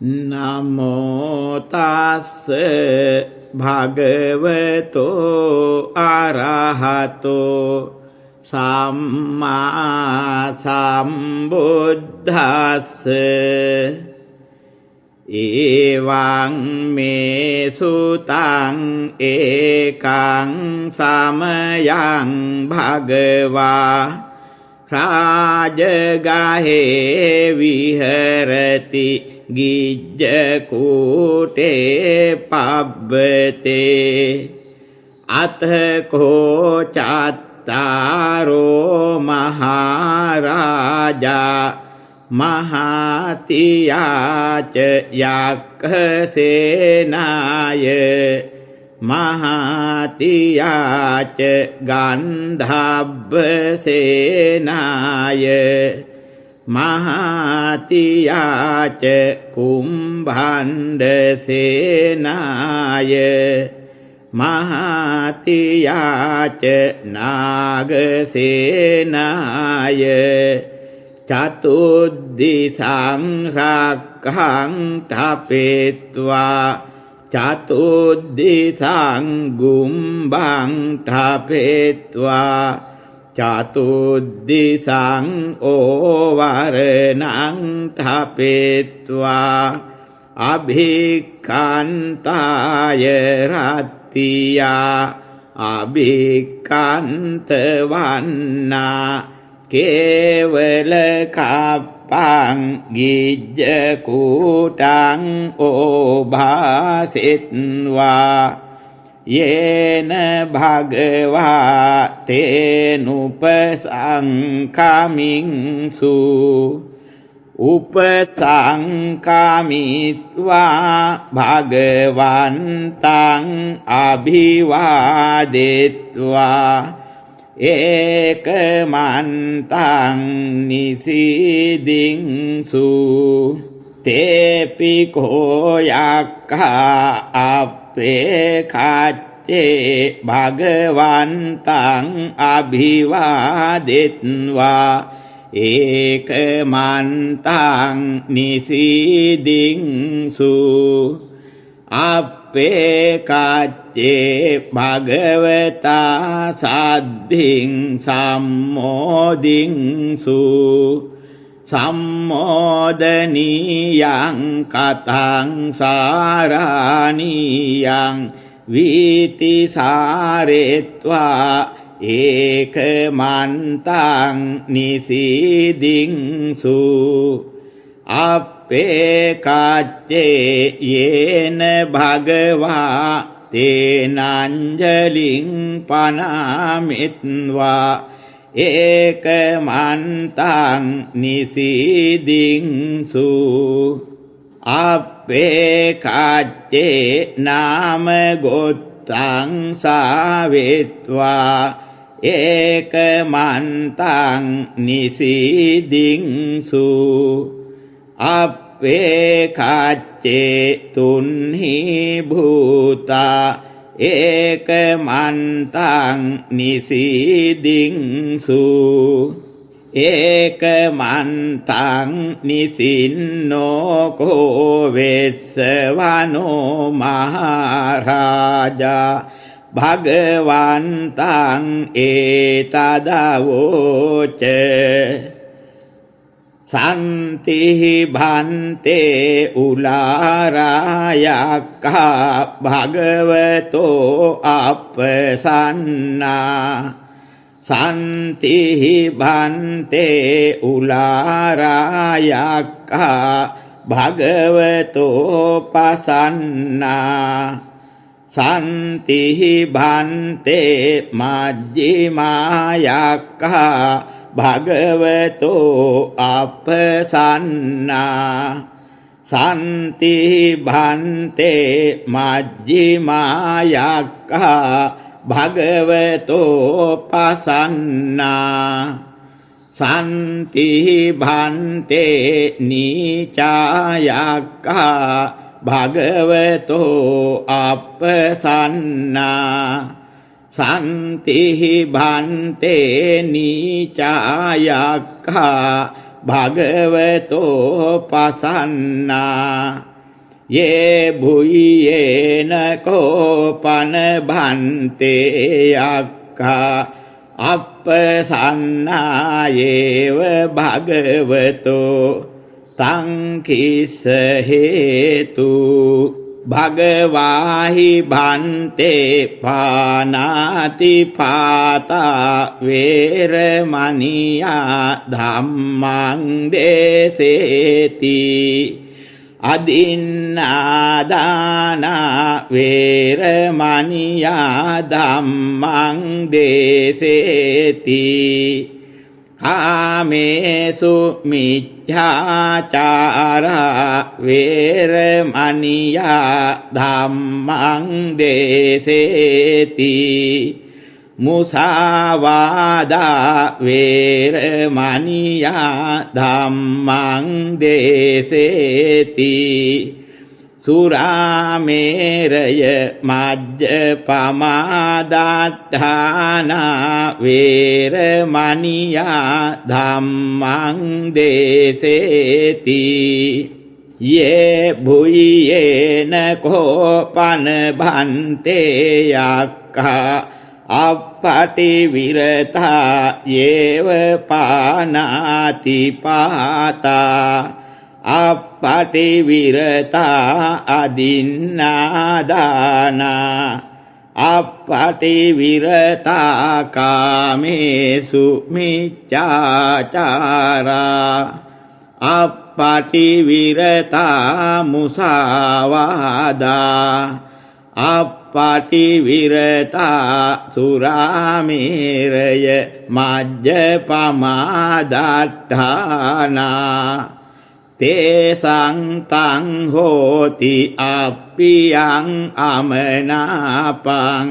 Namo tassa bhagavato arahato samma sambuddhassa evaṃ me sutaṃ ekaṃ samayaṃ bhagavā rājagahe viharati gijjakūte pabbate athako cattaro mahārājā mahātiyāca yakkhasēnāya mahātiyāca gandhabbasenáya mahātiyāca kumbhandasenáya mahātiyāca nāgasenáya චතුද්දිසං රක්ඛං ඨපෙත්වා චතුද්දිසං ගුම්බං ඨපෙත්වා චතුද්දිසං ඕවරණං ඨපෙත්වා අභික්ඛන්තාය රත්තියා අභික්ඛන්තවන්නා Kevela kapang gijjakūtaṃ obhāsitva yena bhagavā tenupasaṅkamīṅsu upasaṅkamitva bhagavaṇtaṃ abhivādetva ඒකමන්තං නිසීදින්සු තේපි කෝයක්ඛා අපේකච්චේ භගවන්තං අභිවාදෙත්වා ඒකමන්තං නිසීදින්සු අපේකච්චේ භගවතා සද්ධින් සම්මෝදින්සු සම්මෝදනීයං කතං සාරාණීයං වීතිසාරෙත්වා ඒකමන්තං නිසීදින්සු අපේකච්චේ යේන භගවා තේනංජලින් පනාමිත්වා ඒකමන්තං නිසීදින්සු අපේකච්චේ නාම ගොත්තං සාවෙත්වා ඒකමන්තං නිසීදින්සු අපේකච්චේ තුන්හි භූතා ඒකමන්තං නිසීදින්සු ඒකමන්තං නිසින්නෝ කෝ වෙස්සවනෝ මහරාජා භගවන්තං ඒතදවෝච සන්තිහි භන්තේ උලාරායක්ඛා භගවතෝ අපසන්නා සන්තිහි භන්තේ උලාරායක්ඛා භගවතෝ පසන්නා සන්තිහි භන්තේ මජ්ජිමායක්ඛා භගවතෝ අපසන්නා සන්ති භන්තේ මජ්ජිමායක්ඛා භගවතෝ පසන්නා සන්ති භන්තේ නීචායක්ඛා භගවතෝ අපසන්නා සන්තිහි භන්තේ නීචායක්ඛා භගවතෝ පසන්නා යේ භුයේන කෝපන භන්තේ යක්ඛා අප්පසන්නායේව භගවතෝ තං කිස්ස හේතු භගවාහි භන්තේ පානාති පාතා වේරමණියා ධම්මං දේසේති අදින්නාදානා වේරමණියා ධම්මං දේසේති කාමේසු මිච්ඡාචාරා වේරමණියා ධම්මං දේසේති මුසාවාදා වේරමණියා ධම්මං දේසේති සුරාමේරය මජ්ජපමාදට්ඨානා වේරමණියා ධම්මං දේසේති යේ භුයේන කෝපන භන්තේ යක්ඛා අප්පටිවිරතා යේව පානාති පාතා අප්පටිවිරතා අදින්නාදානා අප්පටිවිරතා කාමේසු මිච්ඡාචාරා අප්පටිවිරතා මුසාවාදා අප්පටිවිරතා සුරාමේරය මජ්ජපමාදට්ඨානා තේසං තං හෝති අප්පියං අමනාපං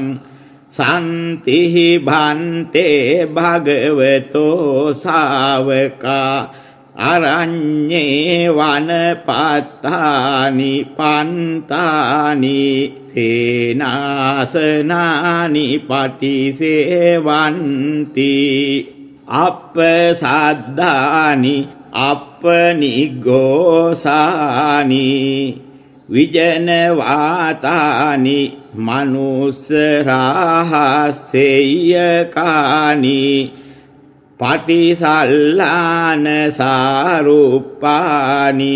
සන්තිහි භන්තේ භගවතෝ ශාවකා අරඤ්ඤේ වනපත්තානි පන්තානි සේනාසනානි පටිසේවන්ති අප්පසද්ධානි අප්පනිග්ගෝසානි විජනවාතානි මනුස්සරාහසෙය්‍යකානි පටිසල්ලාන සාරුප්පානි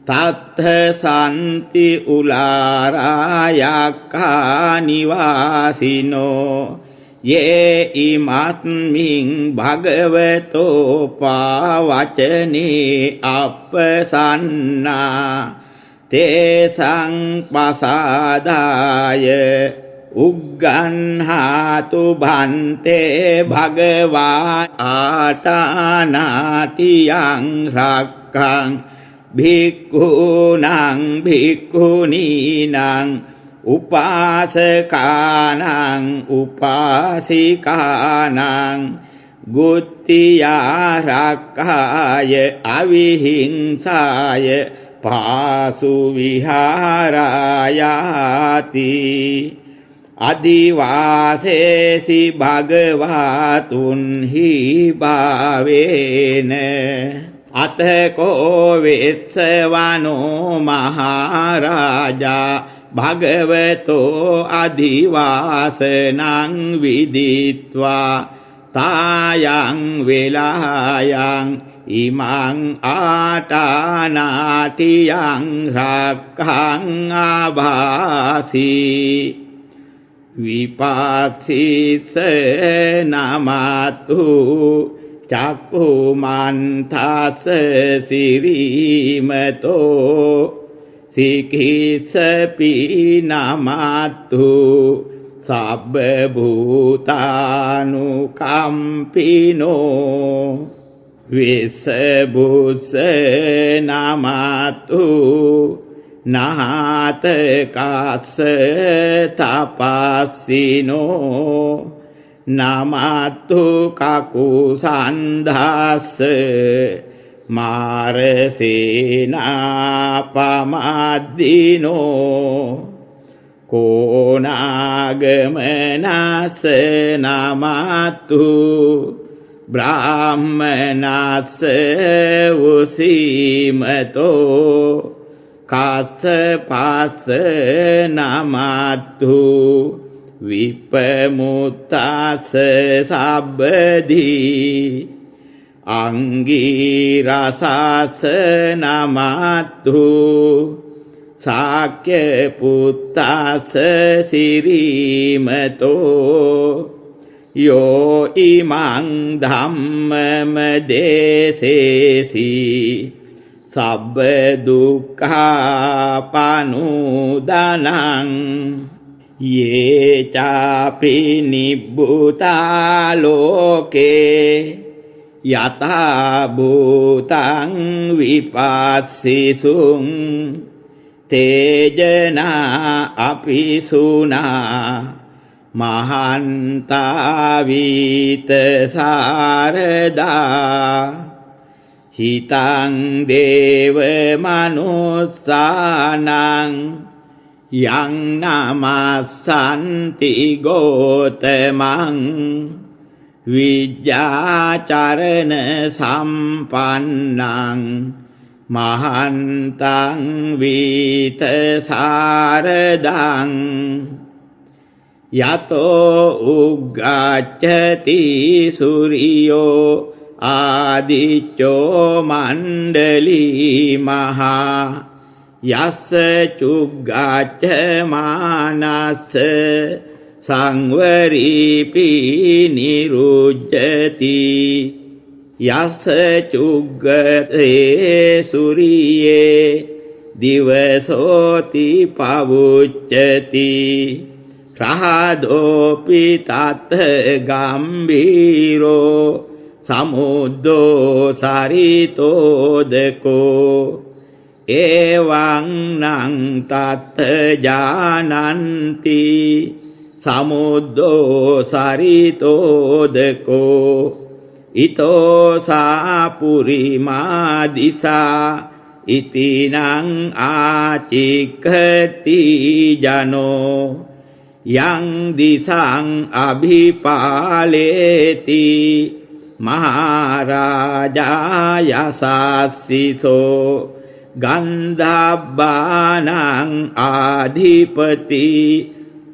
තත්ථ සන්ති උලාරායක්ඛා නිවාසිනෝ යේ ඉමස්මින් භගවතෝ පාවචනේ අප්පසන්නා තේසං පසාදාය උග්ගන්හාතු භන්තේ භගවා ආටානාටියං රක්ඛං භික්ඛූනං භික්ඛුනීනං උපාසකානං උපාසිකානං ගුත්තියා රක්ඛාය අවිහිංසාය පාසු විහාරායාති අදිවාසේසි භගවාතුන්හි භාවේන අතකෝ වෙස්සවනෝ මහරජා භගවතෝ අදිවාසනං විදිත්වා තායං වෙලායං ඉමං ආටානාටියං රක්ඛං ආභාසී විපාසිස නමතු චක්ඛුමන්තස්ස සිරීමතෝ සිකිසපි නමතු සබ්බ භූතානුකම්පිනෝ විසබුස නමතු නහතකස්ස තපස්සිනෝ නමතු කකුසන්ධස්ස මාරසේනාපමද්දිනෝ කෝනාගමනස්ස නමතු බ්‍රාහ්මනස්ස උසීමතෝ කස්සපස්ස නමත්තු විපමුත්තස්ස සබ්බදී අංගීරසස්ස නමත්තු සාක්‍ය පුත්තස්ස සිරීමතෝ යෝ ඉමං ධම්මම දේසේසි සබ්බ දුක්ඛා පනුදනං යේ චාපි නිබ්බුතා ලෝකේ යතා භූතං විපස්සිසුං තේජනා අපිසුනා මහන්තා වීත සාරදා හිතං දේව මනුස්සානං යං නමස්සන්ති ගෝතමං විජ්ජාචරණ සම්පන්නං මහන්තං වීත සාරදං යතෝ උග්ගච්ඡති සූරියෝ ආදිච්චෝ මණ්ඩලී මහා යස්ස චුග්ගච්ඡ මානස්ස සංවරීපි නිරුජ්ජති යස්ස චුග්ගතේ සූරියේ දිවසෝති පවුච්චති රහදෝපි තත් ගම්බීරෝ සමුද්දෝ සරිතෝදකෝ එවං නං තත් ජානන්ති සමුද්දෝ සරිතෝදකෝ ඊතෝ සාපුරිමා දිසා ඉතිනං ආචික්ඛති ජනෝ යං දිසං අභිපාලේති මහරජා යසස්සිසෝ ගන්ධබ්බානං ආධිපති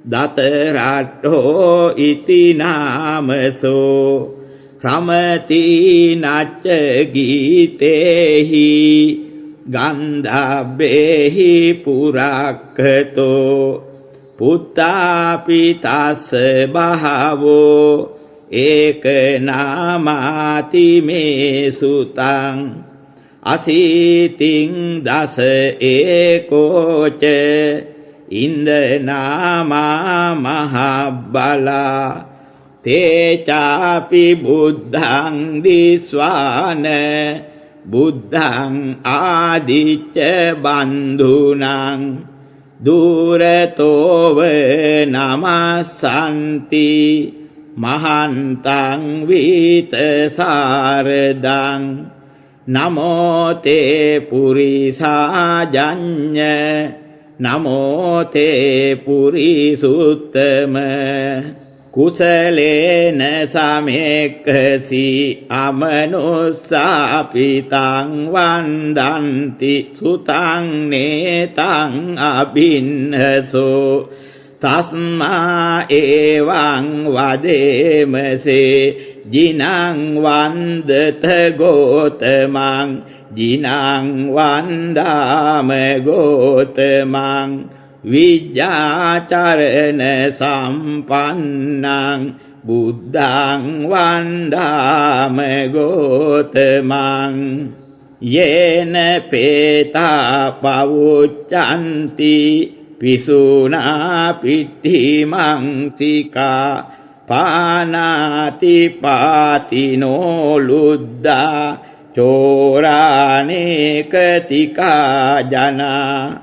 දතරට්ඨෝ ඉති නාමසෝ රමති නච්ච ගීතේහි ගන්ධබ්බේහි පුරක්ඛතෝ පුත්තාපි තස්ස බහවෝ ඒක නාමාති මේ සුතං අසීතින් දස ඒකෝච ඉන්දනාමා මහබ්බලා තේචාපි බුද්ධං දිස්වාන බුද්ධං ආදිච්ච බන්ධුනං දුරතෝව නමස්සන්ති මහන්තං වීත සාරදං නමෝ තේ පුරිසාජඤ්ඤ නමෝ තේ පුරිසුත්තම කුසලේන සමෙක්ඛසි අමනුස්සාපිතං වන්දන්ති සුතං නේතං අභින්නසෝ තස්මා එවං වදේමසේ ජිනං වන්දත ගෝතමං ජිනං වන්දාම ගෝතමං විජ්ජාචරණ සම්පන්නං බුද්ධං වන්දාම ගෝතමං යේන පේතා පවුච්ඡන්ති පිසුනා පිට්ඨිමං සිකා පානාති පාතිනෝ ලුද්දා චෝරානේකතිකා ජනා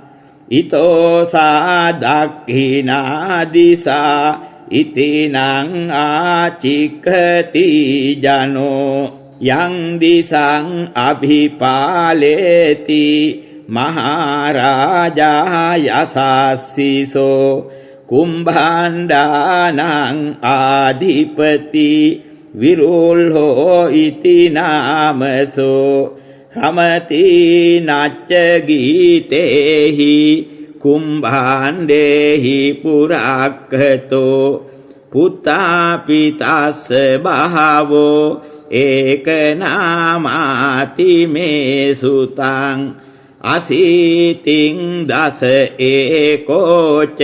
ඊතෝ සාදක්ඛිනා දිසා ඉතිනං ආචික්ඛති ජනෝ යං දිසං අභිපාලේති මහරජා යසස්සිසෝ කුම්භණ්ඩානං ආධිපති විරුල්හෝ ඉති නාමසෝ රමති නච්ච ගීතේහි කුම්භාණ්ඩේහි පුරක්ඛතෝ පුත්තා පිතස්ස බහවෝ ඒක නාමාති මේ සුතං අසීතින් දස ඒකෝච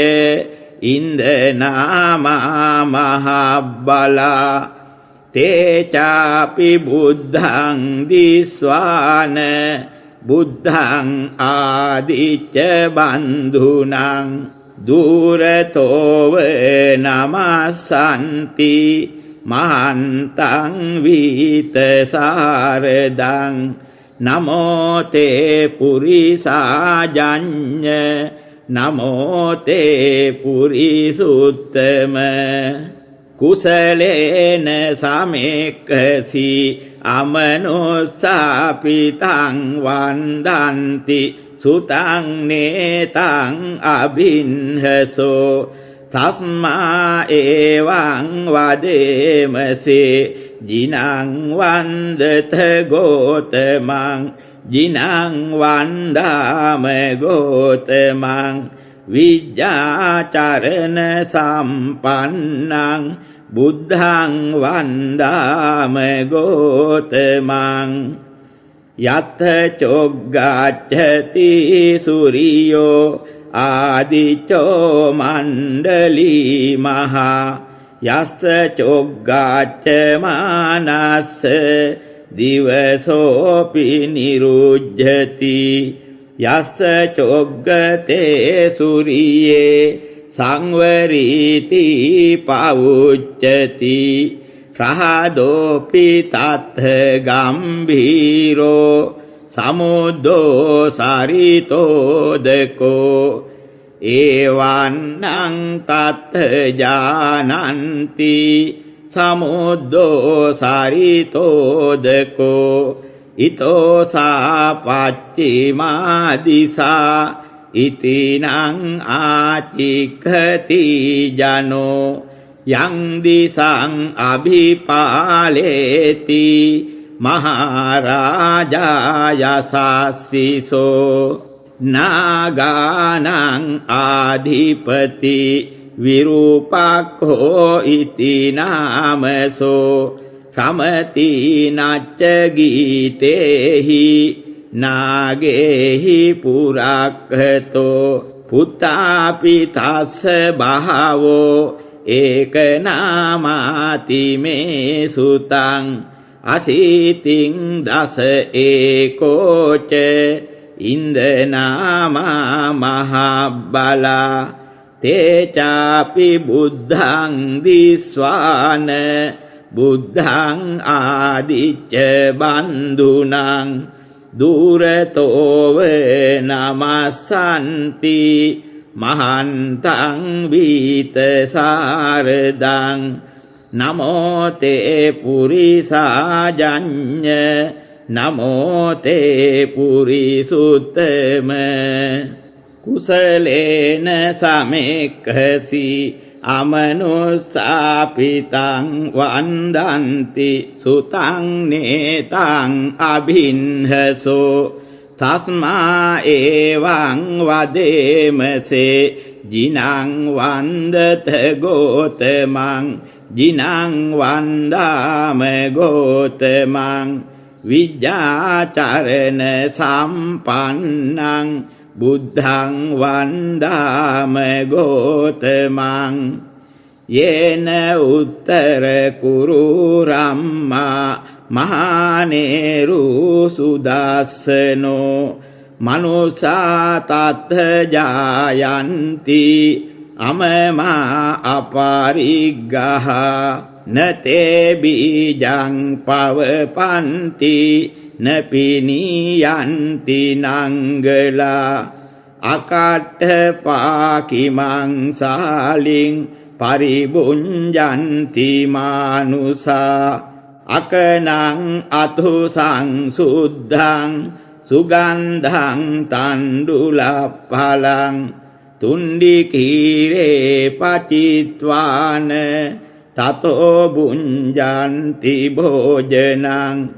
ඉන්දනාමා මහබ්බලා තේචාපි බුද්ධං දිස්වාන බුද්ධං ආදිච්ච බන්ධුනං දුරතෝව නමස්සන්ති මහන්තං වීතසාරදං නමෝ තේ පුරිසාජඤ්ඤ නමෝ තේ පුරිසුත්තම කුසලේන සමෙක්ඛසි අමනෝසාපිතං වන්දන්ති සුතං නේතං අභින්හසෝ තස්මා එවං වදේමසේ ජිනං වන්දත ගෝතමං ජිනං වන්දාම ගෝතමං විජ්ජාචරණ සම්පන්නං බුද්ධං වන්දාම ගෝතමං යත්ථ චොග්ගච්ඡති සූරියෝ ආදිච්චෝ මණ්ඩලී මහා යස්ස චොග්ගච්ඡ මානස්ස දිවසෝපි නිරුජ්ජති යස්ස චොග්ගතේ සූරියේ සංවරීති පවුච්චති රහදෝපි තත්ථ ගම්භීරෝ සමුද්දෝ සරිතෝදකෝ එවන්නං තත්ථ ජානන්ති සමුද්දෝ සරිතෝදකෝ ඊතෝ සාපච්චිමා දිසා ඉතිනං ආචික්ඛති ජනෝ යං දිසං අභිපාලේති මහරජා යසස්සිසෝ නාගානං ආධිපති විරූපක්ඛෝ ඉති නාමසෝ රමති නච්ච ගීතේහි නාගේහි පුරක්ඛතෝ පුත්තා පිතස්ස බහවෝ ඒක නාමාති මේ සුතං අසීතින් දස ඒකෝච ඉන්දනාමා මහබ්බලා තේචාපි බුද්ධං දිස්වාන බුද්ධං ආදිච්ච බන්ධුනං දුරතෝව නමස්සන්ති මහන්තං වීතසාරදං නමෝ තේ පුරිසාජඤ්ඤ නමෝ තේ පුරිසුත්තම කුසලේන සමෙක්ඛසි අමනුස්සාපිතං වන්දන්ති සුතං නේතං අභින්හසෝ තස්මා එවං වදේමසේ ජිනං වන්දත ගෝතමං ජිනං වන්දාම ගෝතමං විජ්ජාචරණ සම්පන්නං බුද්ධං වන්දාම ගෝතමං යේන උත්තර කුරු රම්මා මහානේරු සුදස්සනෝ මනුසා තත්ථ ජායන්ති අමමා අපරිග්ගහ නතේ බීජං පවපන්ති නපිනියන්ති නංගලා අකට්ඨ පාකිමං සාලින් පරිබුඤ්ජන්ති මානුසා අකනං අතුසං සුද්ධං සුගන්ධං තණ්ඩුලප්පලං තුණ්ඩි කීරේ පචිත්වාන තතෝ බුඤ්ජන්ති භෝජනං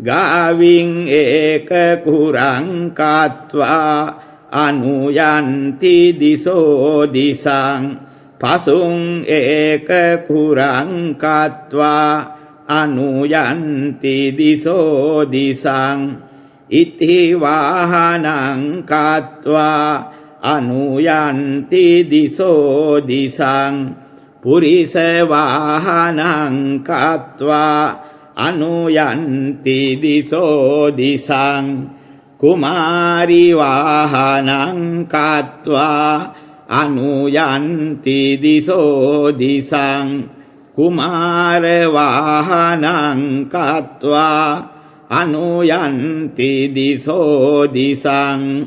ගාවින් ඒක කුරං කତ୍වා අනුයන්ති දිසෝ දිසං පසුං ඒක කුරං කତ୍වා අනුයන්ති දිසෝ දිසං ඉති වාහනං කତ୍වා අනුයන්ති දිසෝ දිසං පුරිස වාහනං කତ୍වා අනුයන්ති දිසෝ දිසං කුමාරි වාහනං කତ୍වා අනුයන්ති දිසෝ දිසං කුමාර වාහනං කତ୍වා අනුයන්ති දිසෝ දිසං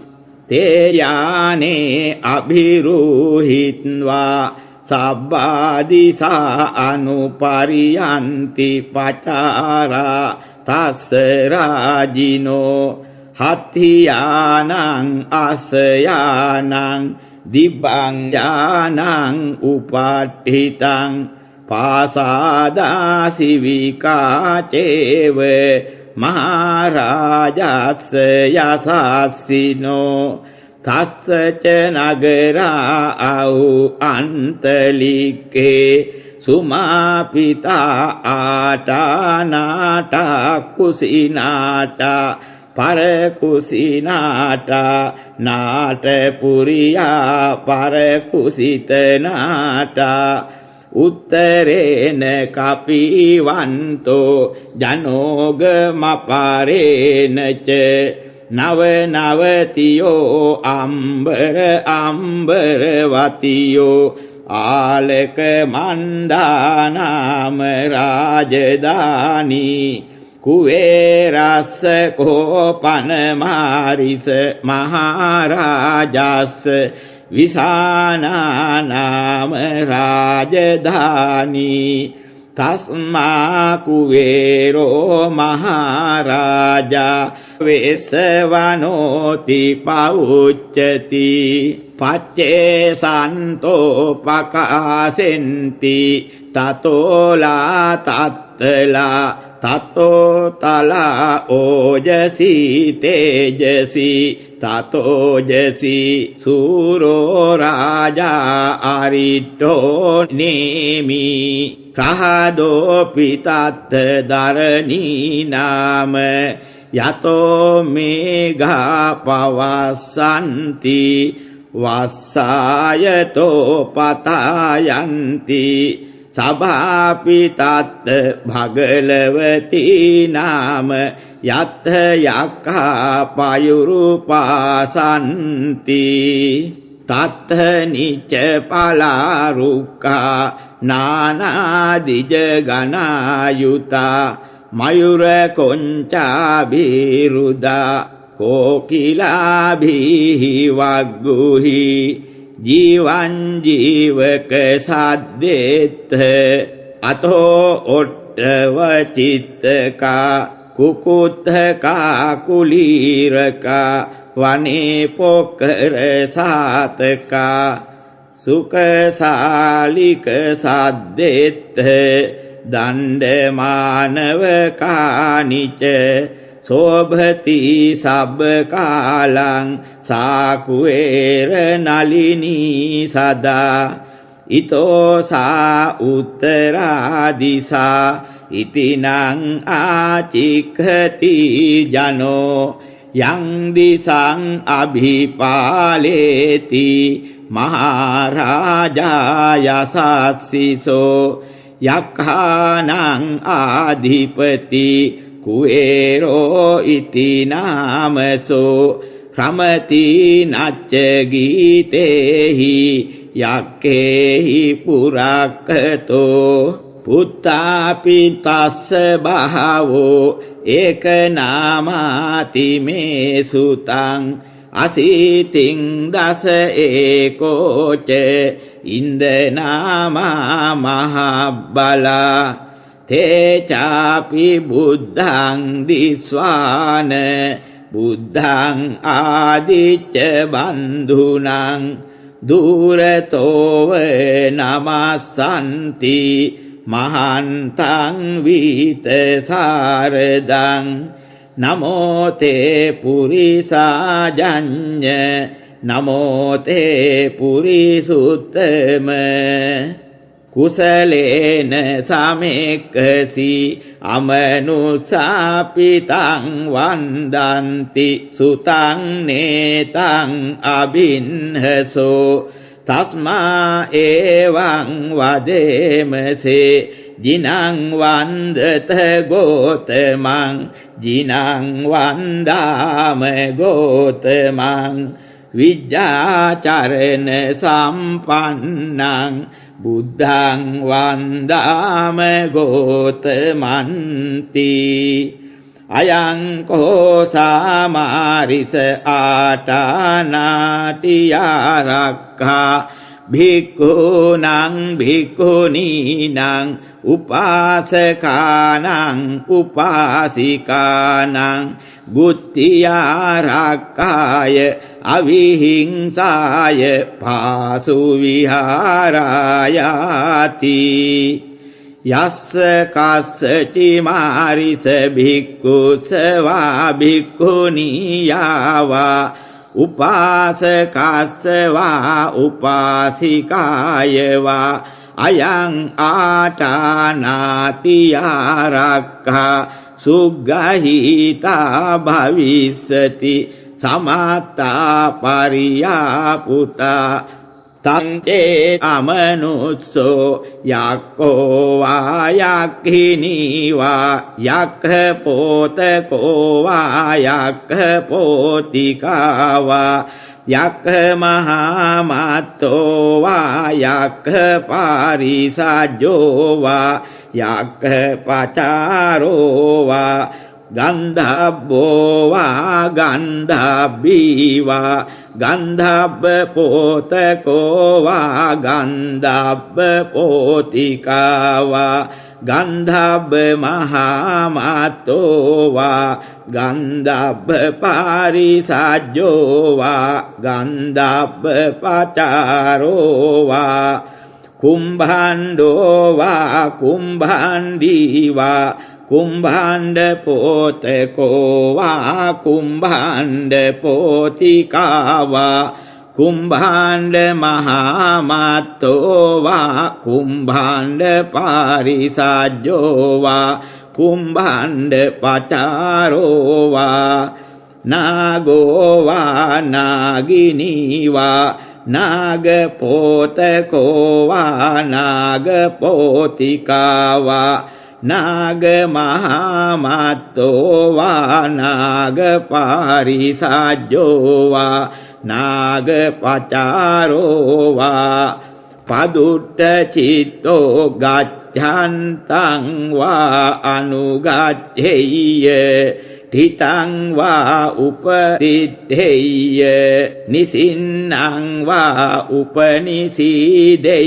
තේයානේ අභිරුහිත්වා සබ්බාදිසා අනුපරියන්ති පචාරා තස්ස රාජිනෝ හත්ථියානං අසයානං දිබ්බං යානං උපට්ඨිතං පාසාදාසිවිකාචේව මහරජස්ස යසස්සිනෝ තස්සච නගරා අහු අන්තලික්කේ සුමාපිතා ආටානාටා කුසිනාටා පරකුසිනාටා නාටපුරියා පරකුසිතනාටා උත්තරේන කපිවන්තෝ ජනෝගමපරේනච නව නවතියෝ අම්බර අම්බරවතියෝ ආලක මණ්ඩානාම රාජධානී කුවේරස්ස කෝපන මාරිස මහරජස්ස විසානානාම රාජධානී තස්මා කුවේරෝ මහරජා වේසවනෝති පවුච්චති පච්චේ සන්තෝ පකාසෙන්ති තතෝලා තත්තලා තතෝ තලා ඕජසි තේජසි තතෝජසි සූරෝ රාජා අරිට්ඨෝ නේමි ප්‍රහදෝ පිතත්ත දරණී නාම යතෝ මේඝා පවස්සන්ති වස්සායතෝ පතායන්ති සභාපිතත්ත භගලවති නාම යත්ථ යක්ඛා පයුරුපාසන්ති තත්ථ නිච්ච පලාරුක්ඛා නානාදිජ ගනායුතා මයුර කොංචාභිරුදා කෝකිලාභිහි වග්ගුහි ජීවං ජීවක සද්දෙත්ත අතෝ ඔට්ඨව චිත්තකා කුකුත්ථකා කුලීරකා වනේ පොකර සාතකා සුකසාලික සද්දෙත්ත දණ්ඩමානව කානිච සෝභති සබ්බ කාලං සාකුවේර නලිනී සදා ඊතෝ සා උත්තරා දිසා ඉතිනං ආචික්ඛති ජනෝ යං දිසං අභිපාලේති මහරජා යසස්සිසෝ යක්ඛානං ආධිපති කුවේරෝ ඉති නාමසෝ රමති නච්ච ගීතේහි යක්ඛේහි පුරක්ඛතෝ පුත්තාපි තස්ස බහවෝ ඒක නාමාති මේ සුතං අසීතින් දස ඒකෝච ඉන්දනාමා මහබ්බලා තේචාපි බුද්ධං දිස්වාන බුද්ධං ආදිච්ච බන්ධුනං දුරතෝව නමස්සන්ති මහන්තං වීත සාරදං නමෝ තේ පුරිසාජඤ්ඤ නමෝ තේ පුරිසුත්තම කුසලේන සමෙක්ඛසි අමනුසාපිතං වන්දන්ති සුතං නේතං අබින්හසෝ තස්මා එවං වදේමසේ ජිනං වන්දත ගෝතමං ජිනං වන්දාම ගෝතමං විජ්ජාචරණ සම්පන්නං බුද්ධං වන්දාම ගෝතමන්ති අයං කෝ සාමාරිස ආටානාටියාරක්ඛා භික්ඛූනං භික්ඛුනීනං උපාසකානං උපාසිකානං ගුත්තියාරක්ඛාය අවිහිංසාය පාසු විහාරායාති යස්ස කස්සචි මාරිස භික්ඛුසවා භික්ඛුනියාවා උපාසකස්සවා උපාසිකායවා අයං ආටානාතියාරක්ඛා සුග්ගහීතා භවිස්සති සමත්තා පරියාපුතා තංචේ අමනුස්සෝ යක්ඛෝ වා යක්ඛිනී වා යක්ඛ පෝතකෝ වා යක්ඛ පෝතිකා වා යක්ඛ මහාමත්තෝ වා යක්ඛ පාරිසජ්ජෝ වා යක්ඛ පචාරෝ වා ගන්ධබ්බෝ වා ගන්ධබ්බී වා ගන්ධබ්බ පෝතකෝ වා ගන්ධබ්බ පෝතිකා වා ගන්ධබ්බ මහාමත්තෝ වා ගන්ධබ්බ පාරිසජ්ජෝ වා ගන්ධබ්බ පචාරෝ වා කුම්භණ්ඩෝ වා කුම්භණ්ඩී වා කුම්භණ්ඩ පෝතකෝ වා කුම්භණ්ඩ පෝතිකා වා කුම්භණ්ඩ මහාමත්තෝ වා කුම්භණ්ඩ පාරිසජ්ජෝ වා කුම්භණ්ඩ පචාරෝ වා නාගෝ වා නාගිනී වා නාග පෝතකෝ වා නාග පෝතිකා වා නාග මහාමත්තෝ වා නාග පාරිසජ්ජෝ වා නාග පචාරෝ වා පදුට්ඨ චිත්තෝ ගච්ඡන්තං වා අනුගච්ඡෙය්‍ය තිතං වා උපතිට්ඨෙය්‍ය නිසින්නං වා උපනිසීදෙය්‍ය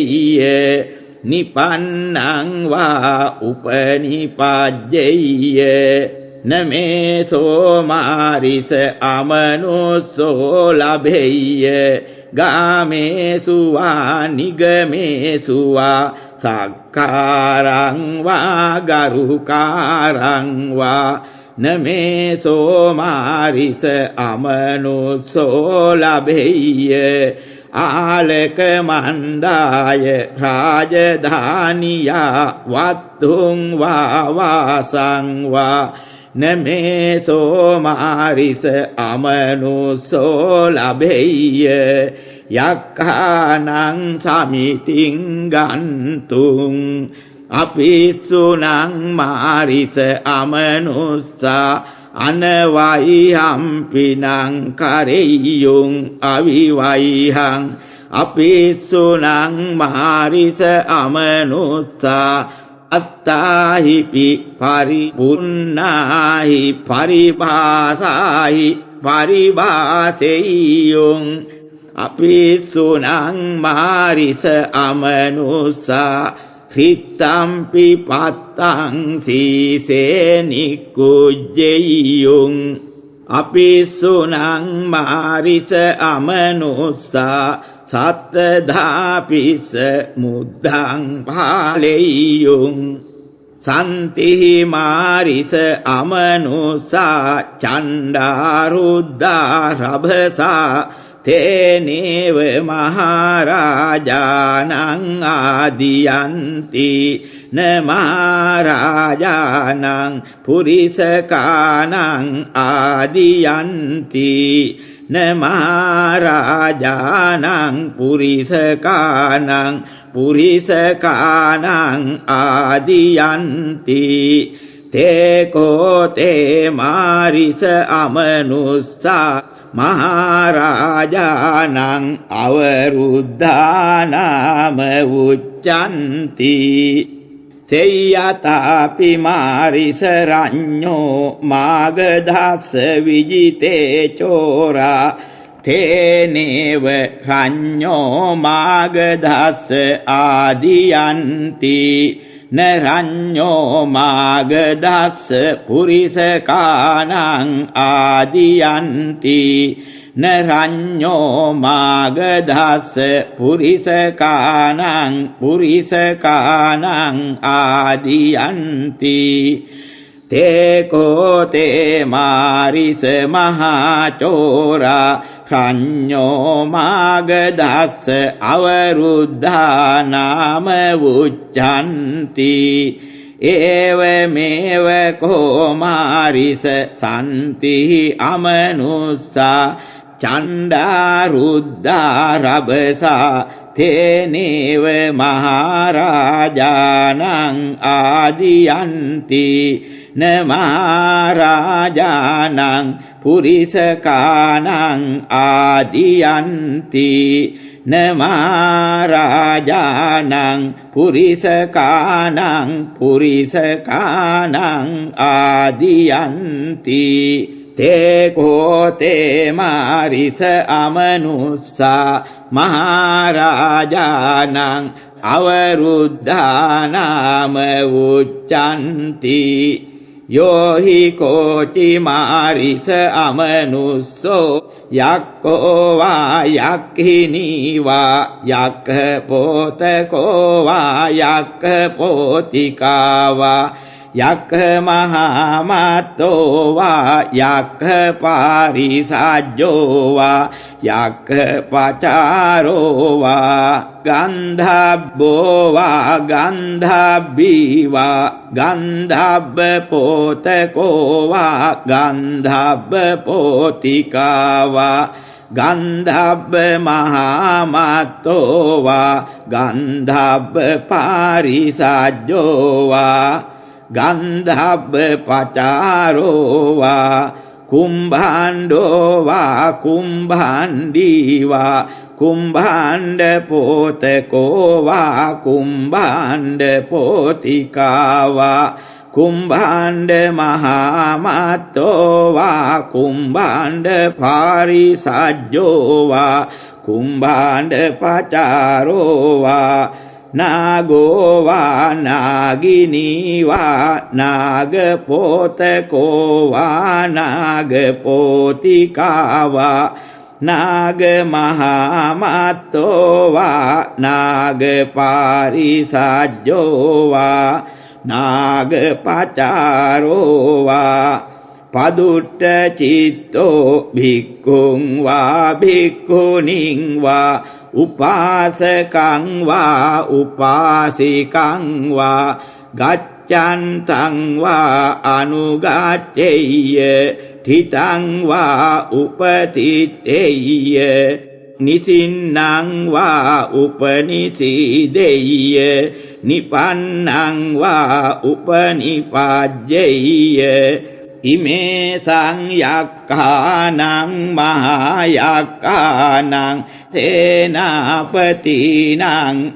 නිපන්නං වා උපනිපජ්ජෙය්‍ය නමේ සෝමාරිස අමනුස්සෝ ලභෙය්‍ය ගාමේසු වා නිගමේසු වා සක්කාරං වා ගරුකාරං වා නමේ සෝමාරිස අමනුස්සෝ ලභෙය්‍ය ආලක මන්දාය රාජධානියා වත්තුං වා වාසං වා නමේ සෝමාරිස අමනුස්සෝ ලභෙය්‍ය යක්ඛානං සමිතින් ගන්තුං අපිස්සුනං මාරිස අමනුස්සා අනවයිහම්පිනං කරෙය්‍යුං අවිවයිහං අපිස්සුනං මාරිස අමනුස්සා අත්තාහිපි පරිපුන්නාහි පරිභාසාහි පරිභාසෙය්‍යුං අපිස්සුනං මාරිස අමනුස්සා රිත්තම්පි පත්තං සීසේ නිකුජ්ජෙය්‍යුං අපිස්සුනං මාරිස අමනුස්සා සත්තධාපිස මුද්ධං පාලෙය්‍යුං සන්තිහි මාරිස අමනුසා චණ්ඩාරුද්ධා රභසා තේනේව මහරජානං ආදියන්ති නමහරජානං පුරිසකානං ආදියන්ති නමහරජානං පුරිසකානං ආදියන්ති තේකෝ තේ මාරිස අමනුස්සා මහරජානං අවරුද්ධානාම උච්චන්ති සේයතාපි මාරිස රඤ්ඤෝ මාගධස්ස විජිතේ චෝරා තේනේව රඤ්ඤෝ මාගධස්ස ආදියන්ති නරඤ්ඤෝ මාගධස්ස පුරිසකානං ආදියන්ති නරඤ්ඤෝ මාගධස්ස පුරිසකානං ආදියන්ති තේකෝ තේ මාරිස මහචෝරා රඤ්ඤෝ මාගධස්ස අවරුද්ධානාම උච්චන්ති ඒවමේව කෝ මාරිස සන්ති අමනුස්සා චණ්ඩාරුද්ධා රභසා තේනේව මහරජානං ආදියන්ති නමහරජානං පුරිසකානං ආදියන්ති නමහරජානං පුරිසකානං ආදියන්ති තේකෝ තේ මාරිස අමනුස්සා මහරජානං අවරුද්ධානාම උච්චන්ති යෝහි කෝචි මාරිස අමනුස්සෝ යක්ඛෝ වා යක්ඛිනී වා යක්ඛ පෝතකෝ වා යක්ඛ පෝතිකා වා යක්ඛ මහාමත්තෝ වා යක්ඛ පාරිසජ්ජෝ වා යක්ඛ පචාරෝ වා ගන්ධබ්බෝ වා ගන්ධබ්බී වා ගන්ධබ්බ පෝතකෝ වා ගන්ධබ්බ පෝතිකා වා ගන්ධබ්බ මහාමත්තෝ වා ගන්ධබ්බ පාරිසජ්ජෝ වා ගන්ධබ්බ පචාරෝ වා කුම්භාණ්ඩෝ වා කුම්භාණ්ඩී වා කුම්භාණ්ඩ පෝතකෝ වා කුම්භාණ්ඩ පෝතිකා වා කුම්භාණ්ඩ මහාමත්තෝ වා කුම්භාණ්ඩ පාරිසජ්ජෝ වා කුම්භාණ්ඩ පචාරෝ වා නාගෝ වා නාගිනී වා නාගපෝතකෝ වා නාගපෝතිකා වා නාග මහාමත්තෝ වා නාගපාරිසජ්ජෝ වා නාගපචාරෝ වා පදුට්ඨ චිත්තෝ භික්ඛුං වා භික්ඛුණින් වා උපාසකං වා උපාසිකං වා ගච්ඡන්තං වා අනුගච්ඡෙය්‍ය තිතං වා උපතිත්තේය්‍ය නිසින්නං වා උපනිසීදෙය්‍ය නිපන්නං වා උපනිපාජ්ජෙය්‍ය ඉමේ සංයක්ඛානං මහායක්ඛානං සේනාපතිනං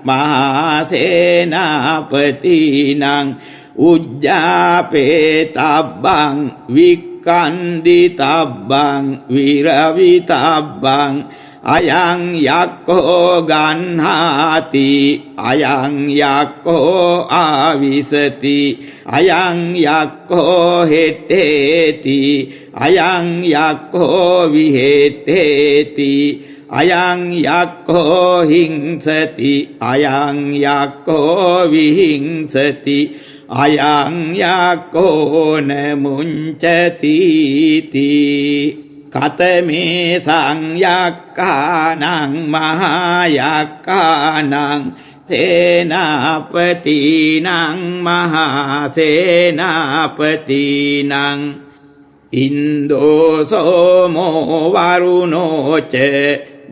මහාසේනාපතිනං උජ්ජාපේතබ්බං වික්ඛන්දිතබ්බං විරවිතබ්බං අයං යක්ඛෝ ගන්හාති අයං යක්ඛෝ ආවිසති අයං යක්ඛෝ හෙට්ඨේති අයං යක්ඛෝ විහෙට්ඨේති අයං යක්ඛෝ හිංසති අයං යක්ඛෝ විහිංසති අයං යක්ඛෝ නමුංචති තී කතමේ සංයක්ඛානං මහායක්ඛානං සේනාපතිනං මහාසේනාපතිනං ඉන්දෝ සෝමෝ වරුණෝ ච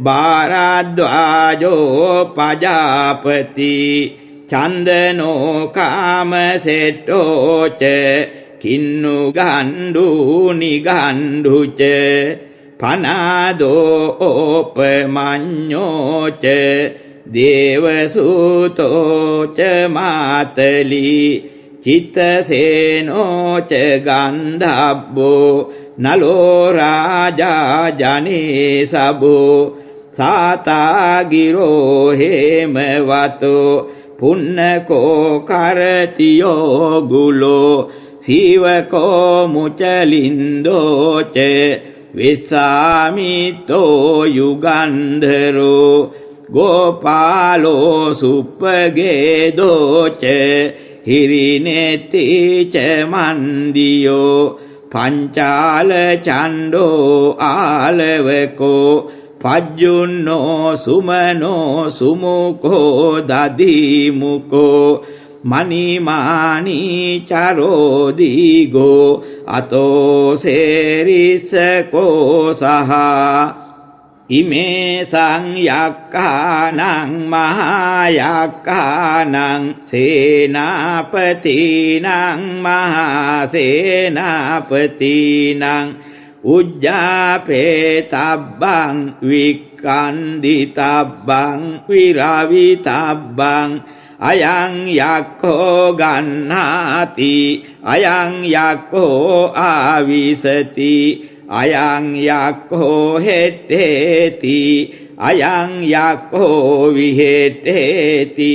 භාරද්වාජෝ පජාපති චන්දනෝ කාමසෙට්ටෝ ච කින්නු ගණ්ඩු නිගණ්ඩු ච පනාදෝ ඕපමඤ්ඤෝ ච දේවසූතෝ ච මාතලී චිත්තසේනෝ ච ගන්ධබ්බෝ නලෝ රාජා ජනේ සබෝ සාතාගිරෝ හේමවතෝ පුන්නකෝ කරතියෝ ගුලෝ සීවකෝ මුචලින්දෝ ච විස්සාමිතෝ යුගන්ධරෝ ගෝපාලෝ සුප්පගේදෝ ච හිරිනෙති ච මන්දියෝ පංචාල චණ්ඩෝ ආලවකෝ පජ්ජුන්නෝ සුමනෝ සුමුකෝ දදීමුකෝ මනිමානී චරෝ දීගෝ අතෝ සේරිසකෝ සහ ඉමේ සංයක්ඛානං මහායක්ඛානං සේනාපතිනං මහාසේනාපතිනං උජ්ජාපේතබ්බං වික්ඛන්දිතබ්බං විරවිතබ්බං අයං යක්ඛෝ ගන්හාති අයං යක්ඛෝ ආවිසති අයං යක්ඛෝ හෙට්ඨේති අයං යක්ඛෝ විහෙට්ඨේති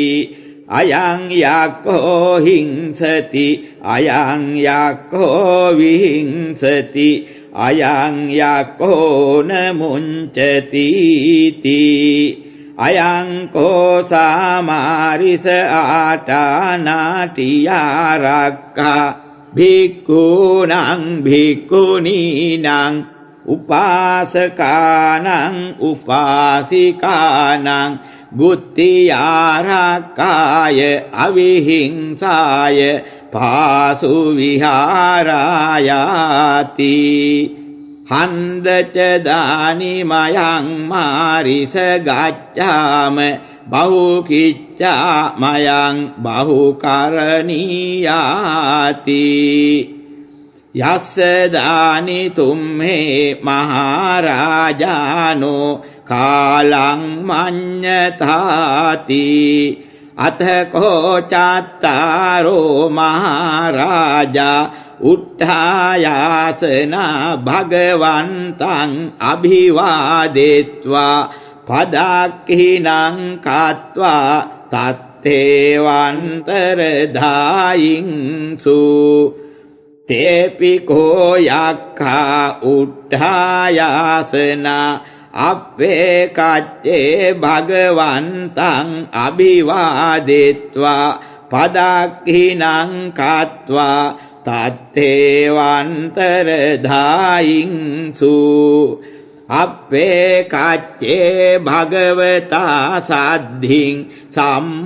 අයං යක්ඛෝ හිංසති අයං යක්ඛෝ විහිංසති අයං යක්ඛෝ නමුංචති තී අයං කෝ සාමාරිස ආටානාටියාරක්ඛා භික්ඛූනං භික්ඛුනීනං උපාසකානං උපාසිකානං ගුත්තියාරක්ඛාය අවිහිංසාය පාසු විහාරායාති හන්දච දානිමයං මාරිස ගච්ඡාම බහුකිච්ඡා මයං බහුකරණීයාති යස්ස දානි තුම්හේ මහරජානෝ කාලං මඤ්ඤතාති අතකෝ චත්තාරෝ මහරජා උට්ඨායාසනා භගවන්තං අභිවාදෙත්වා පදක්ඛිනං කତ୍වා තත්තේවන්තර දායින්සු තේපිකෝ යක්ඛා උට්ඨායාසනා අප්පේ කච්චේ භගවන්තං අභිවාදෙත්වා පදක්ඛිනං කତ୍වා තත්තේවන්තර දායින්සු අප්පේ කච්චේ භගවතා සද්ධින් සම්මෝදින්සු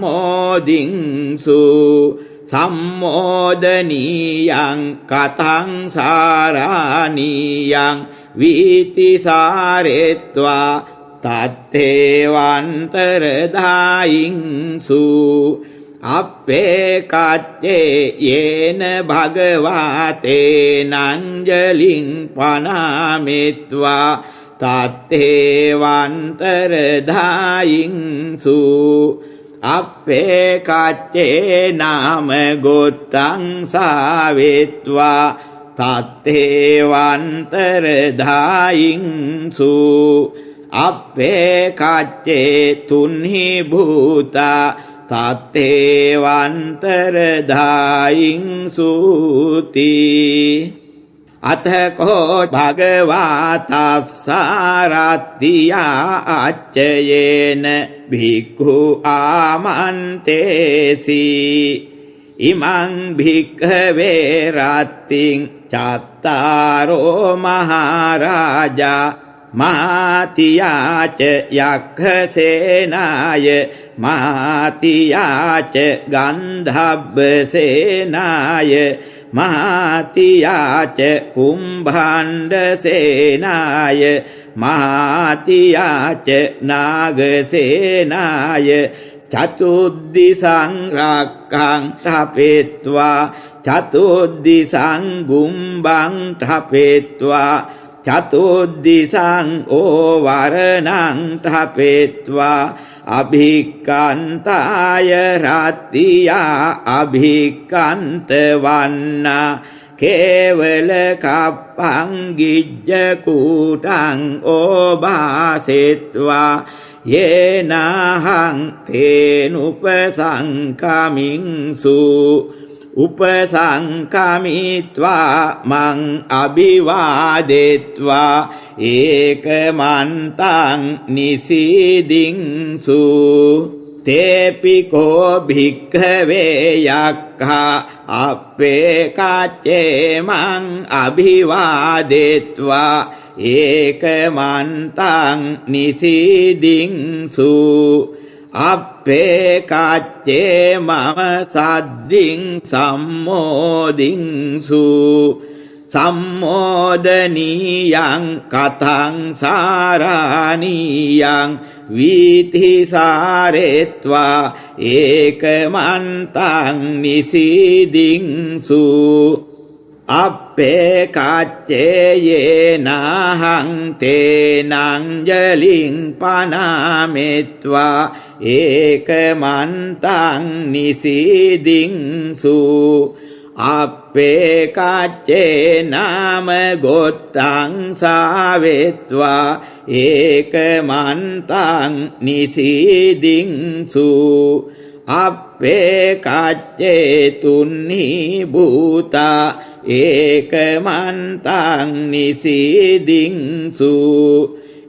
සම්මෝදනීයං කතං සාරාණීයං වීතිසාරෙත්වා තත්තේවන්තර දායින්සු අප්පේ කච්චේ යේන භගවාතේ නංජලින් පනාමිත්වා තත්තේවන්තර දායින්සු අප්පේ කච්චේ නාම ගොත්තං සාවෙත්වා තත්තේවන්තර දායින්සු අප්පේ කච්චේ තුන්හි භූතා තත්තේවන්තර දායින් සූති අතකෝ භගවා තස්සාරත්තියා අච්චයේන භික්ඛු ආමන්තේසි ඉමං භික්ඛවේ රත්තිං චත්තාරෝ මහරජා මාතියාච යක්ඛසේනාය මාතියාච ගන්ධබ්බසේනාය මහාතියාච කුම්භණ්ඩසේනාය මහාතියාච නාගසේනාය චතුද්දිසං රක්ඛං ඨපෙත්වා චතුද්දිසං ගුම්බං ඨපෙත්වා චතුද්දිසං ඕවරණං ඨපෙත්වා අභික්ඛන්තාය රත්තියා අභික්ඛන්ත වන්නා කේවල කප්පං ගිජ්ජ කූටං ඕභාසෙත්වා යේනහං තේනුපසංකමින්සු උපසංකමිත්වා මං අභිවාදෙත්වා ඒකමන්තං නිසීදින්සු තේපිකෝ භික්ඛවේ යක්ඛා අප්පේ කච්චේ මං අභිවාදෙත්වා ඒකමන්තං නිසීදින්සු අප්පේ කච්චේ මම සද්දින් සම්මෝදින්සු සම්මෝදනීයං කතං සාරාණීයං වීතිසාරෙත්වා ඒකමන්තං නිසීදින්සු අප්පේ කච්චේ යේනහං තේනංජලින් පනාමෙත්වා ඒකමන්තං නිසීදින්සු අප්පේ කච්චේ නාම ගොත්තං සාවෙත්වා ඒකමන්තං නිසීදින්සු අප්පේ කච්චේ තුන්හි භූතා ඒකමන්තං නිසීදින්සු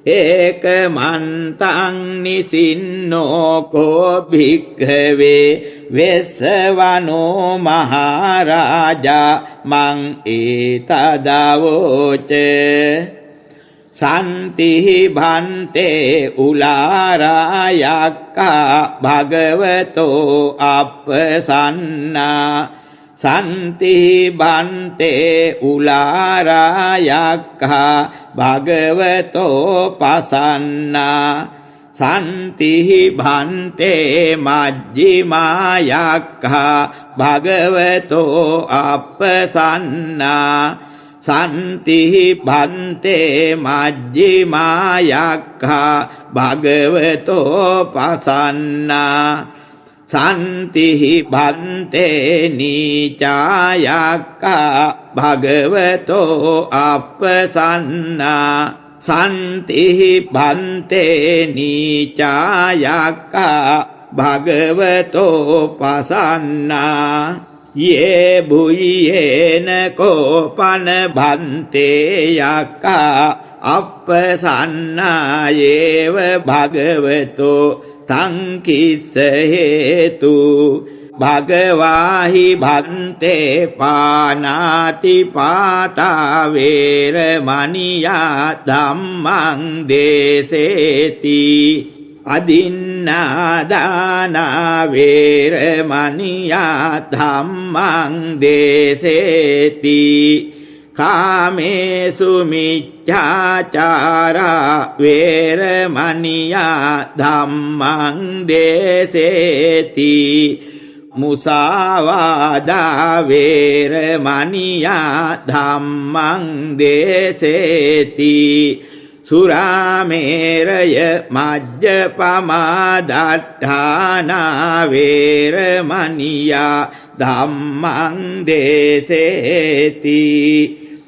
ඒකමන්තං නිසින්නෝකෝ භික්ඛවේ වෙස්සවනෝ මහරජා මං ඒතදවෝච සන්තිහි භන්තේ උලාරායක්ඛා භගවතෝ අප්පසන්නා සන්තිහි භන්තේ උලාරායක්ඛා භගවතෝ පසන්නා සන්තිහි භන්තේ මජ්ජිමායක්ඛා භගවතෝ අප්පසන්නා සන්තිහි භන්තේ මජ්ජිමායක්ඛා භගවතෝ පසන්නා සන්තිහි භන්තේ නීචායක්ඛා භගවතෝ අප්පසන්නා සන්තිහි භන්තේ නීචායක්ඛා භගවතෝ පසන්නා යේ බුයේන කෝපන භන්තේ යක්ඛා අප්පසන්නායේව භගවතෝ තං කිස්ස හේතු භගවාහි භන්තේ පානාති පාතා වේරමණියා ධම්මං දේසේති අදින්නාදානා වේරමණියා ධම්මං දේසේති කාමේසු මිච්ඡාචාරා වේරමණියා ධම්මං දේසේති මුසාවාදා වේරමණියා ධම්මං දේසේති සුරාමේරය මජ්ජපමාදට්ඨානා වේරමණියා ධම්මං දේසේති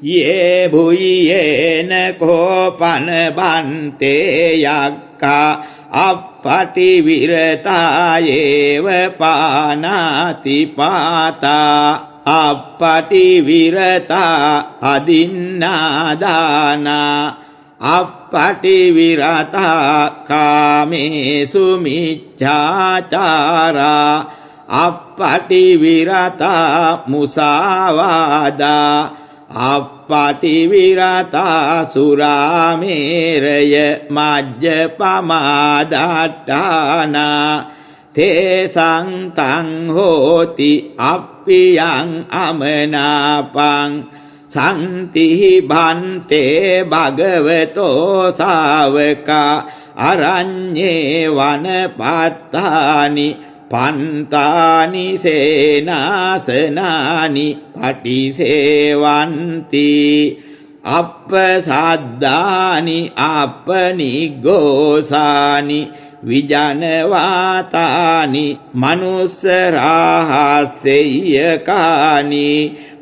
ये भूयेन कोपन बन्ते यक्का अपटि विरता एव पानाति पाता अपटि विरता अदिन्नादाना अपटि विरता कामेषु मिच्छाचारा अपटि विरता मुसावादा अपटि विरता सुरामेरय मज्जपमादट्टाना तेषां तं होति अप्पियं अमनापं सन्तिः भन्ते भगवतो सावका अरण्ये वनपत्तानि पन्तानि सेनासनानि पटिसेवन्ति अपसद्दानि अपनिघोषानि विजनवातानि मनुष्यराहास्यकानि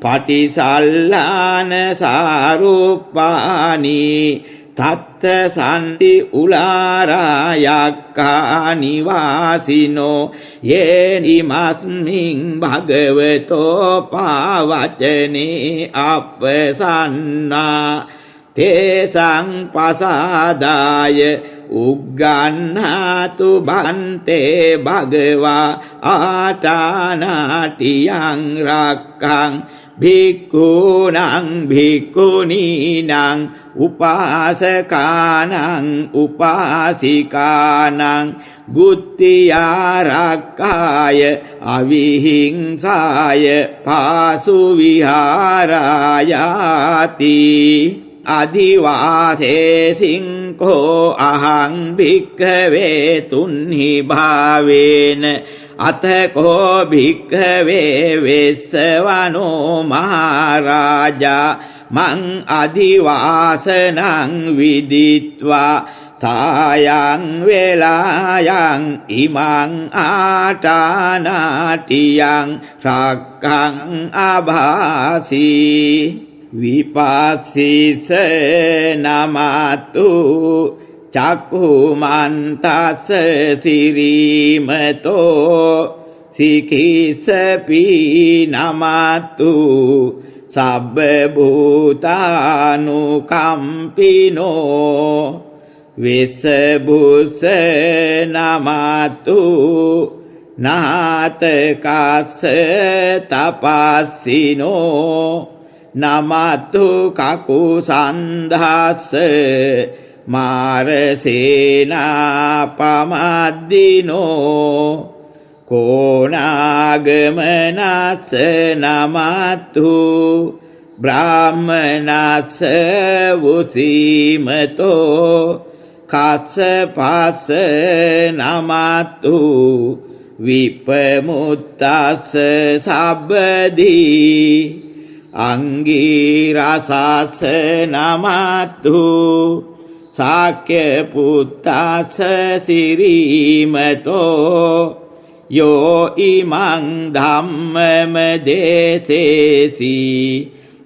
पटिसल्लानसारूपानि तत्त सन्ति उलारायक्कानि वासिनो ये निमस्मिन् भगवतो पावचने अपसन्ना तेषां प्रसादाय उग्गह्णातु भन्ते भगवा आटानाटियं रक्खं भिक्खूनां भिक्खुनीनां उपासकानां उपासिकानां गुत्तियारक्खाय अविहिंसाय पाशुविहारायाति अधिवासे सिंहो अहं भिक्खवे तुन्हि भावेन अथ को भिक्खवे वेश्सवनो महाराजा मं अधिवासनं विदित्वा तायां वेलायां इमां आटानाटियं शक्कं अभासि विपासिस नमतु चक्षुमन्तस् श्रीमतो शिखिसपि नमतु सब्बभूतानुकम्पिनो विश्वभूष नमतु नातकास तपस्विनो नमतु काकुसन्धास मारसेनापमद्दिनो कोणागमनास नमतु ब्राह्मणास उसीमतो कासपास नमतु विपमुत्तास सब्बदी अंगिरासास नमतु साक्यपुत्तास श्रीमतो यो इमं धम्ममदेशेसि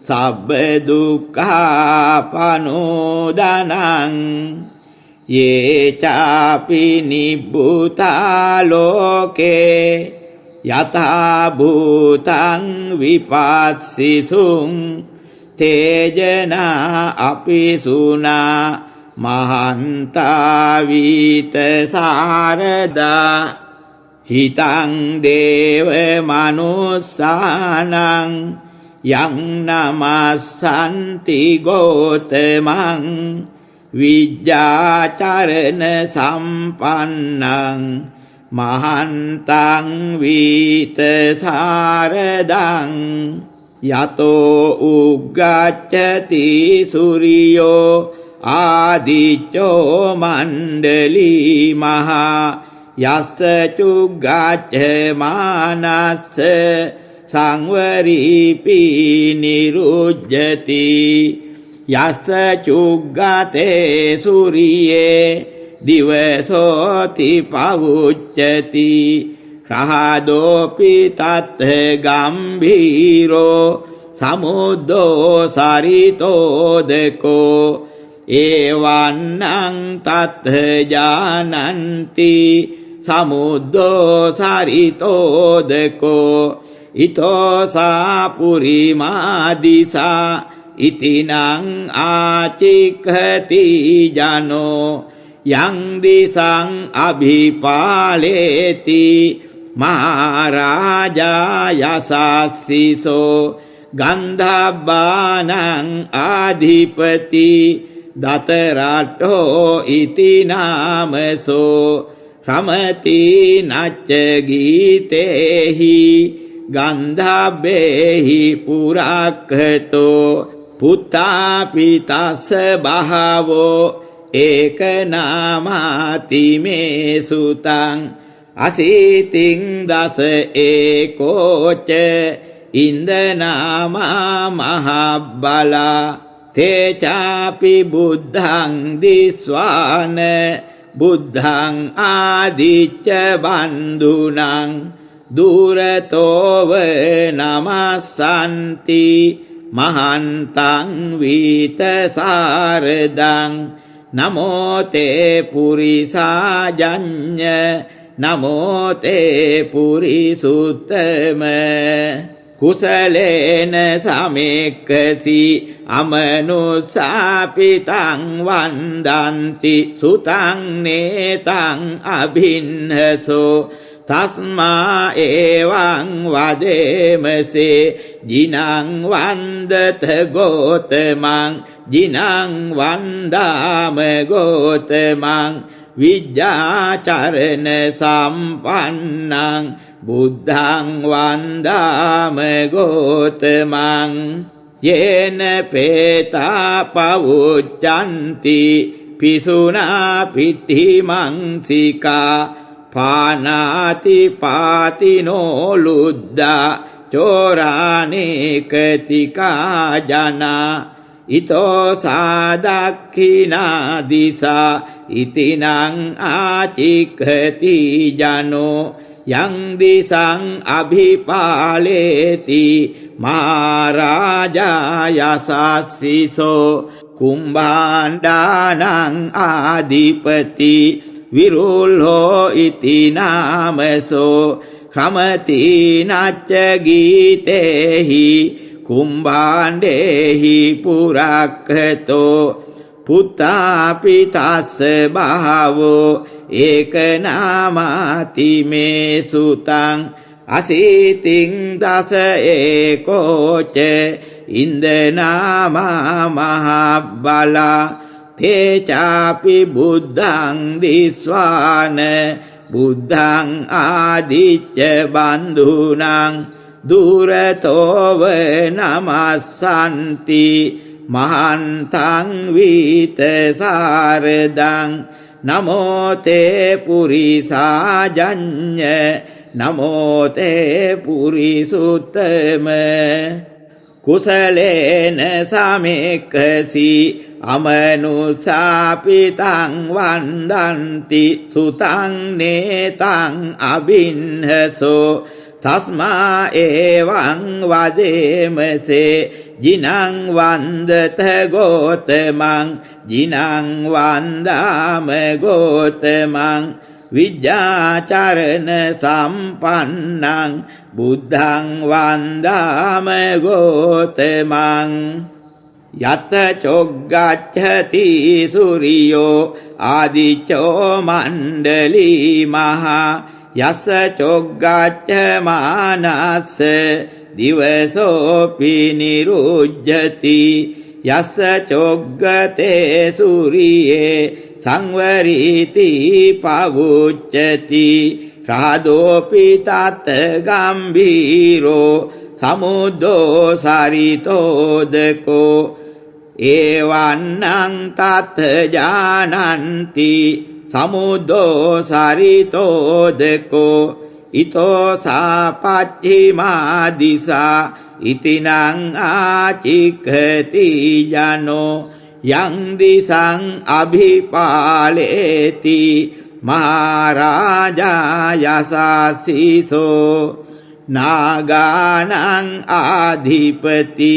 सब्बदुःखापनोदनं ये चापि निभूता लोके यथा भूतं विपास्सिसुं ते जना अपि सुना महान्तावीतशारदा हितं देवमनुष्याणां यं नमस्सन्ति गौतमं विद्याचरणसम्पन्नं महान्तं वीतशारदं यतो उद्गच्छति सूर्यो आदित्यो मण्डलीमहा यस्य चुगच्छमानस्य संवरीपि निरुज्यति यस्य चुगते सूर्ये दिवसोऽति पवुच्यति ह्रदोऽपि तत् गम्भीरो සමුද්දෝ සරිතෝදකෝ එවන්නං තත්ථ ජානන්ති සමුද්දෝ සරිතෝදකෝ ඉතෝ සාපුරිමාදිසා ඉතිනං ආචික්ඛති ජනෝ යං දිසං අභිපාලේති මහරජා යසස්සිසෝ ගන්ධබ්බානං ආධිපති දතරට්ඨෝ ඉති නාමසෝ රමති නච්ච ගීතේහි ගන්ධබ්බේහි පුරක්ඛතෝ පුත්තාපිතස්ස බහවෝ ඒක නාමාති මේ සුතං අසීතින් දස ඒකෝච ඉන්දනාමා මහබ්බලා තේචාපි බුද්ධං දිස්වාන බුද්ධං ආදිච්ච බන්දුනං දුරතෝව නමස්සන්ති මහන්තං වීතසාරදං නමෝ තේ පුරිසාජඤ්ඤ නමෝ තේ පුරිසුත්තම කුසලේන සමෙක්කසි අමනුස්සාපිතං වන්දන්ති සුතං නේතං අභින්නසෝ තස්මා එවං වදේමසේ ජිනං වන්දත ගෝතමං ජිනං වන්දාම ගෝතමං විජ්ජාචරණ සම්පන්නං බුද්ධං වන්දාම ගෝතමං යේන පේතා පවුච්ඡන්ති පිසුනා පිට්ඨිමංසිකා පානාති පාතිනෝ ලුද්දා චෝරානේකතිකා ජනා ඉතෝ සාදක්ඛිනා දිසා ඉතිනං ආචික්ඛති ජනෝ යං දිසං අභිපාලේති මහරජා යසස්සිසෝ කුම්භාණ්ඩානං ආදිපති විරුල්හෝ ඉති නාමසෝ ක්‍රමති නච්ච ගීතේහි කුම්භාණ්ඩේහි පුරක්ඛතෝ පුත්තාපිතස්ස බහවෝ ඒක නාමාති මේ සුතං අසීතින් දස ඒකෝච ඉන්දනාමා මහබ්බලා තේචාපි බුද්ධං දිස්වාන බුද්ධං ආදිච්ච බන්දුනං දුරතෝව නමස්සන්ති මහන්තං වීතසාරදං නමෝ තේ පුරිසාජඤ්ඤ නමෝ තේ පුරිසුත්තම කුසලේන සමෙක්ඛසි අමනුස්සාපිතං වන්දන්ති සුතං නේතං අභින්නසෝ තස්මා එවං වදේමසේ ජිනං වන්දත ගෝතමං ජිනං වන්දාම ගෝතමං විජ්ජාචරණ සම්පන්නං බුද්ධං වන්දාම ගෝතමං යත චොග්ගච්ඡති සූරියෝ ආදිච්චෝ මණ්ඩලී මහා යස චොග්ගච්ඡමානස්ස දිවසෝපි නිරුජ්ජති යස චොග්ගතේ සූරියේ සංවරීති පවුච්ඡති රාදෝපි තත් ගම්භීරෝ සමුද්දෝ සරිතෝදකෝ එවන්නං තත් ජානන්ති සමුද්දෝ සරිතෝදකෝ ඉතෝ සාපච්චිමා දිසා ඉතිනං ආචික්ඛති ජනෝ යං දිසං අභිපාලේති මහරජා යසස්සිසෝ නාගානං ආධිපති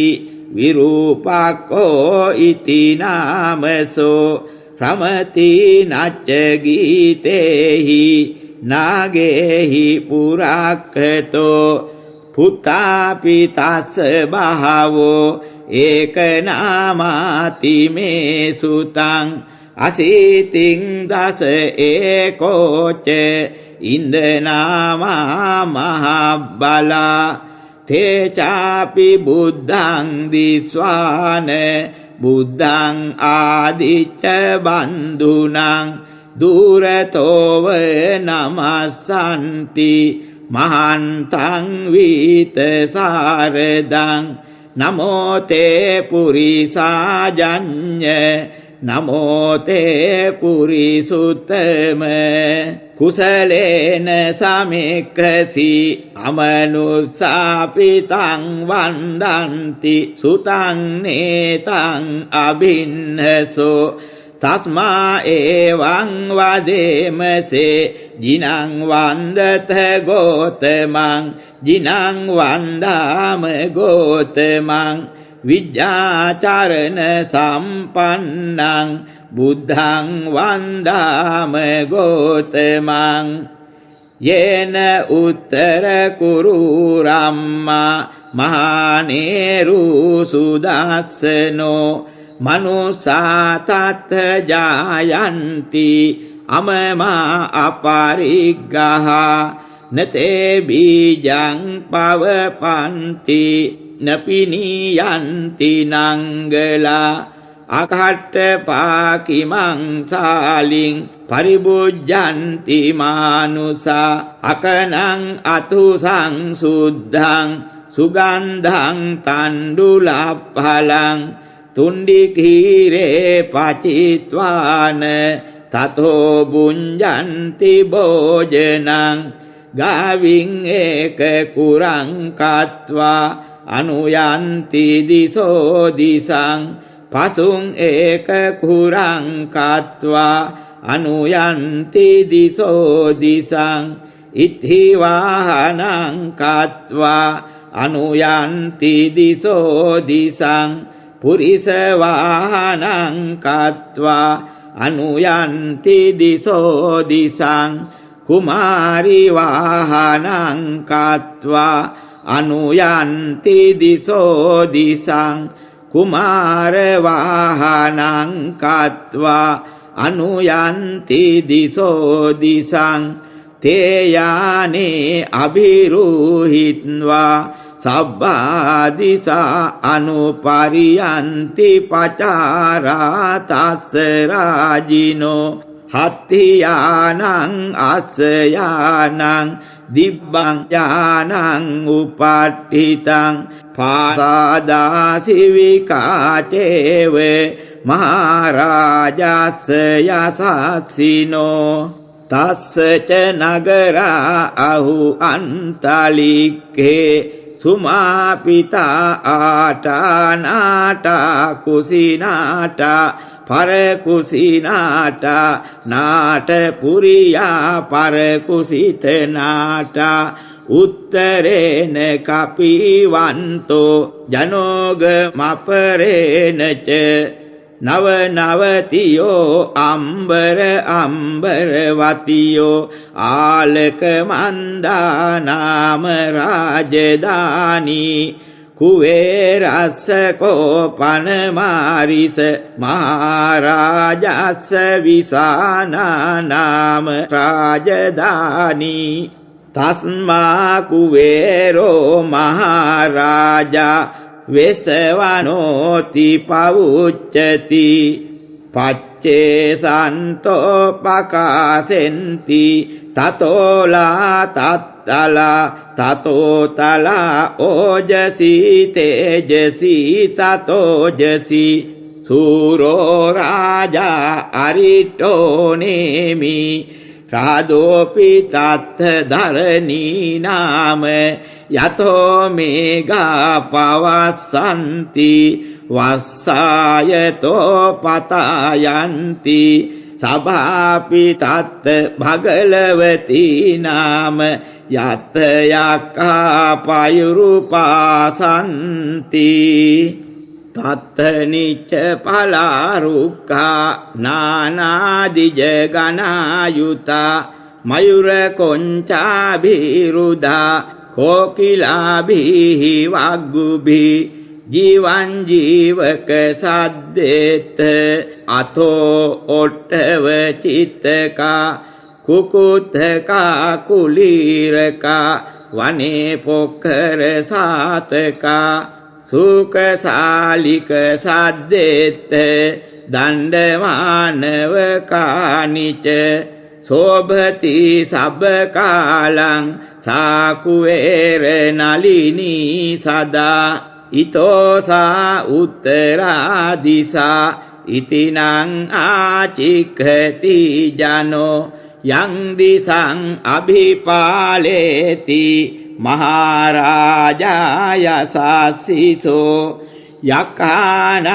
විරූපක්ඛෝ ඉති නාමසෝ රමති නච්ච ගීතේහි නාගේහි පුරක්ඛතෝ පුතාපි තස්ස බහවෝ ඒක නාමාති මේ සුතං අසීතින් දස ඒකෝච ඉන්දනාමා මහබ්බලා තේචාපි බුද්ධං දිස්වාන බුද්ධං ආදිච්ච බන්දුනං දුරතෝව නමස්සන්ති මහන්තං වීත සාරදං නමෝ තේ පුරිසාජඤ්ඤ නමෝ තේ පුරිසුත්තම කුසලේන සමික්ඛසි අමනුස්සාපිතං වන්දන්ති සුතං නේතං අභින්නසෝ තස්මා එවං වදේමසේ ජිනං වන්දත ගෝතමං ජිනං වන්දාම ගෝතමං විජ්ජාචරණ සම්පන්නං බුද්ධං වන්දාම ගෝතමං යේන උත්තර කුරු රම්මා මහානේරු සුදස්සනෝ මනුසා තත් ජායන්ති අමමා අපරිග්ගහ නතේ බීජං පවපන්ති නපිනියන්ති නංගලා අකට්ඨ පාකිමං සාලින් පරිබුජ්ජන්ති මානුසා අකනං අතුසං සුද්ධං සුගන්ධං තණ්ඩුලප්පලං තුණ්ඩි කීරේ පචිත්වාන තතෝ බුඤ්ජන්ති භෝජනං ගාවින් ඒක කුරං කତ୍වා අනුයන්ති දිසෝ දිසං පසුං ඒක කුරං කତ୍වා අනුයන්ති දිසෝ දිසං ඉත්ථි වාහනං කତ୍වා අනුයන්ති දිසෝ දිසං පුරිස වාහනං කତ୍වා අනුයන්ති දිසෝ දිසං කුමාරි වාහනං කତ୍වා අනුයන්ති දිසෝ දිසං කුමාර වාහනං කତ୍වා අනුයන්ති දිසෝ දිසං තේයානේ අභිරුහිත්වා සබ්බා දිසා අනුපරියන්ති පචාරා තස්ස රාජිනෝ හත්ති යානං අස්ස යානං දිබ්බං යානං උපට්ඨිතං පාසාදාසි විකාචේව මහරජස්ස යසස්සිනෝ තස්ස ච නගරා අහු අන්තලික්ඛේ සුමාපිතා ආටානාටා කුසිනාටා පරකුසිනාටා නාටපුරියා පරකුසිතනාටා උත්තරේන කපිවන්තෝ ජනෝග මපරේනච නව නවතියෝ අම්බර අම්බරවතියෝ ආලක මන්දා නාම රාජධානී කුවේරස්ස කෝපන මාරිස මහරජස්ස විසානා නාම රාජධානී තස්මා කුවේරෝ මහරජා වෙසවනෝති පවුච්චති පච්චේ සන්තෝ පකාසෙන්ති තතෝලා තත්තලා තතෝතලා ඕජසි තේජසි තතෝජසි සූරෝ රාජා අරිටෝ නේමි රාදෝපි තත්ථ ධරණී නාම යතෝ මේඝා පවස්සන්ති වස්සායතෝ පතයන්ති සභාපි තත්ත භගලවති නාම යත්ත යක්ඛා පයුරුපාසන්ති තත්ත නිච්ච පලාරුක්ඛා නානාදිජ ගනායුතා මයුර කොංචාභිරුදා කෝකිලාභි වග්ගුභි ජීවං ජීවක සද්දේත අතෝ ඔට්ඨව චිත්තකා කුකුත්තකා කුලීරකා වනේ පොක්කර සාතකා සුකසාලික සද්දේත දණ්ඩමානව කානිච සෝභති සබ්බකාලං සාකුවේර නලිනී සදා ඉතෝසා උත්තරා දිසා ඉතිනං ආචික්ඛති ජනෝ යං දිසං අභිපාලේති මහරජාය සාසිසෝ යකානං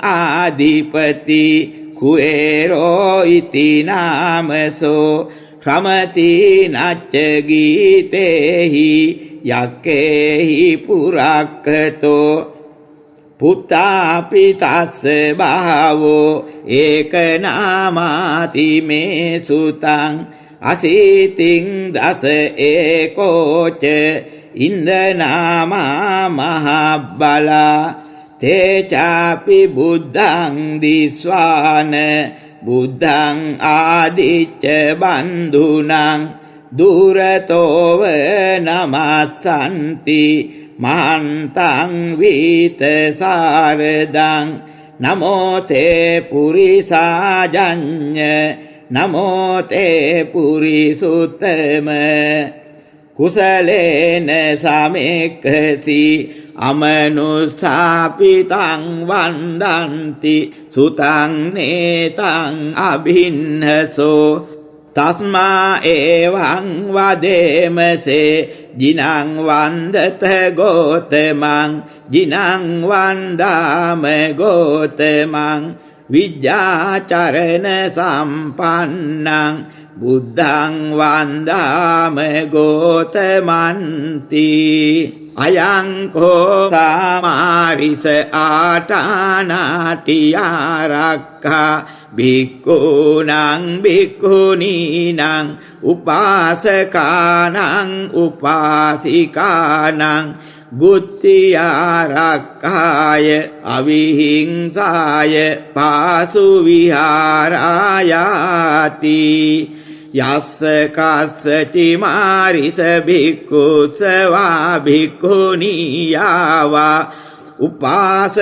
ආදිපති කුේරෝ ඉති නාමසෝ ක්‍රමති නච්ච ගීතේහි යක්කේහි පුරක්ඛතෝ පුත්තාපි තස්ස බාවෝ ඒක නාමාති මේ සුතං අසීතින් දස ඒකෝච ඉන්දනාමා මහබ්බලා තේචාපි බුද්ධං දිස්වාන බුද්ධං ආදිච්ච බන්ධුනං දුරතෝව නමස්සන්ති මහන්තං වීත සාරදං නමෝ තේ පුරිසාජඤ්ඤ නමෝ තේ පුරිසුත්තම කුසලේන සමෙක්ඛසි අමනුස්සාපිතං වන්දන්ති සුතං නේතං අභින්නසෝ තස්මා එවං වදේමසේ ජිනං වන්දත ගෝතමං ජිනං වන්දාම ගෝතමං විජ්ජාචරණ සම්පන්නං බුද්ධං වන්දාම ගෝතමන්ති අයං කෝ සමාරිස ආටානාටියාරක්ඛා භික්ඛූනං භික්ඛුනීනං උපාසකානං උපාසිකානං ගුත්තියාරක්ඛාය අවිහිංසාය පාසු විහාරායාති යස්ස කස්ස චිමාරිස භික්ඛුත්සවා භික්ඛුනියාවා උපාසකස්සවා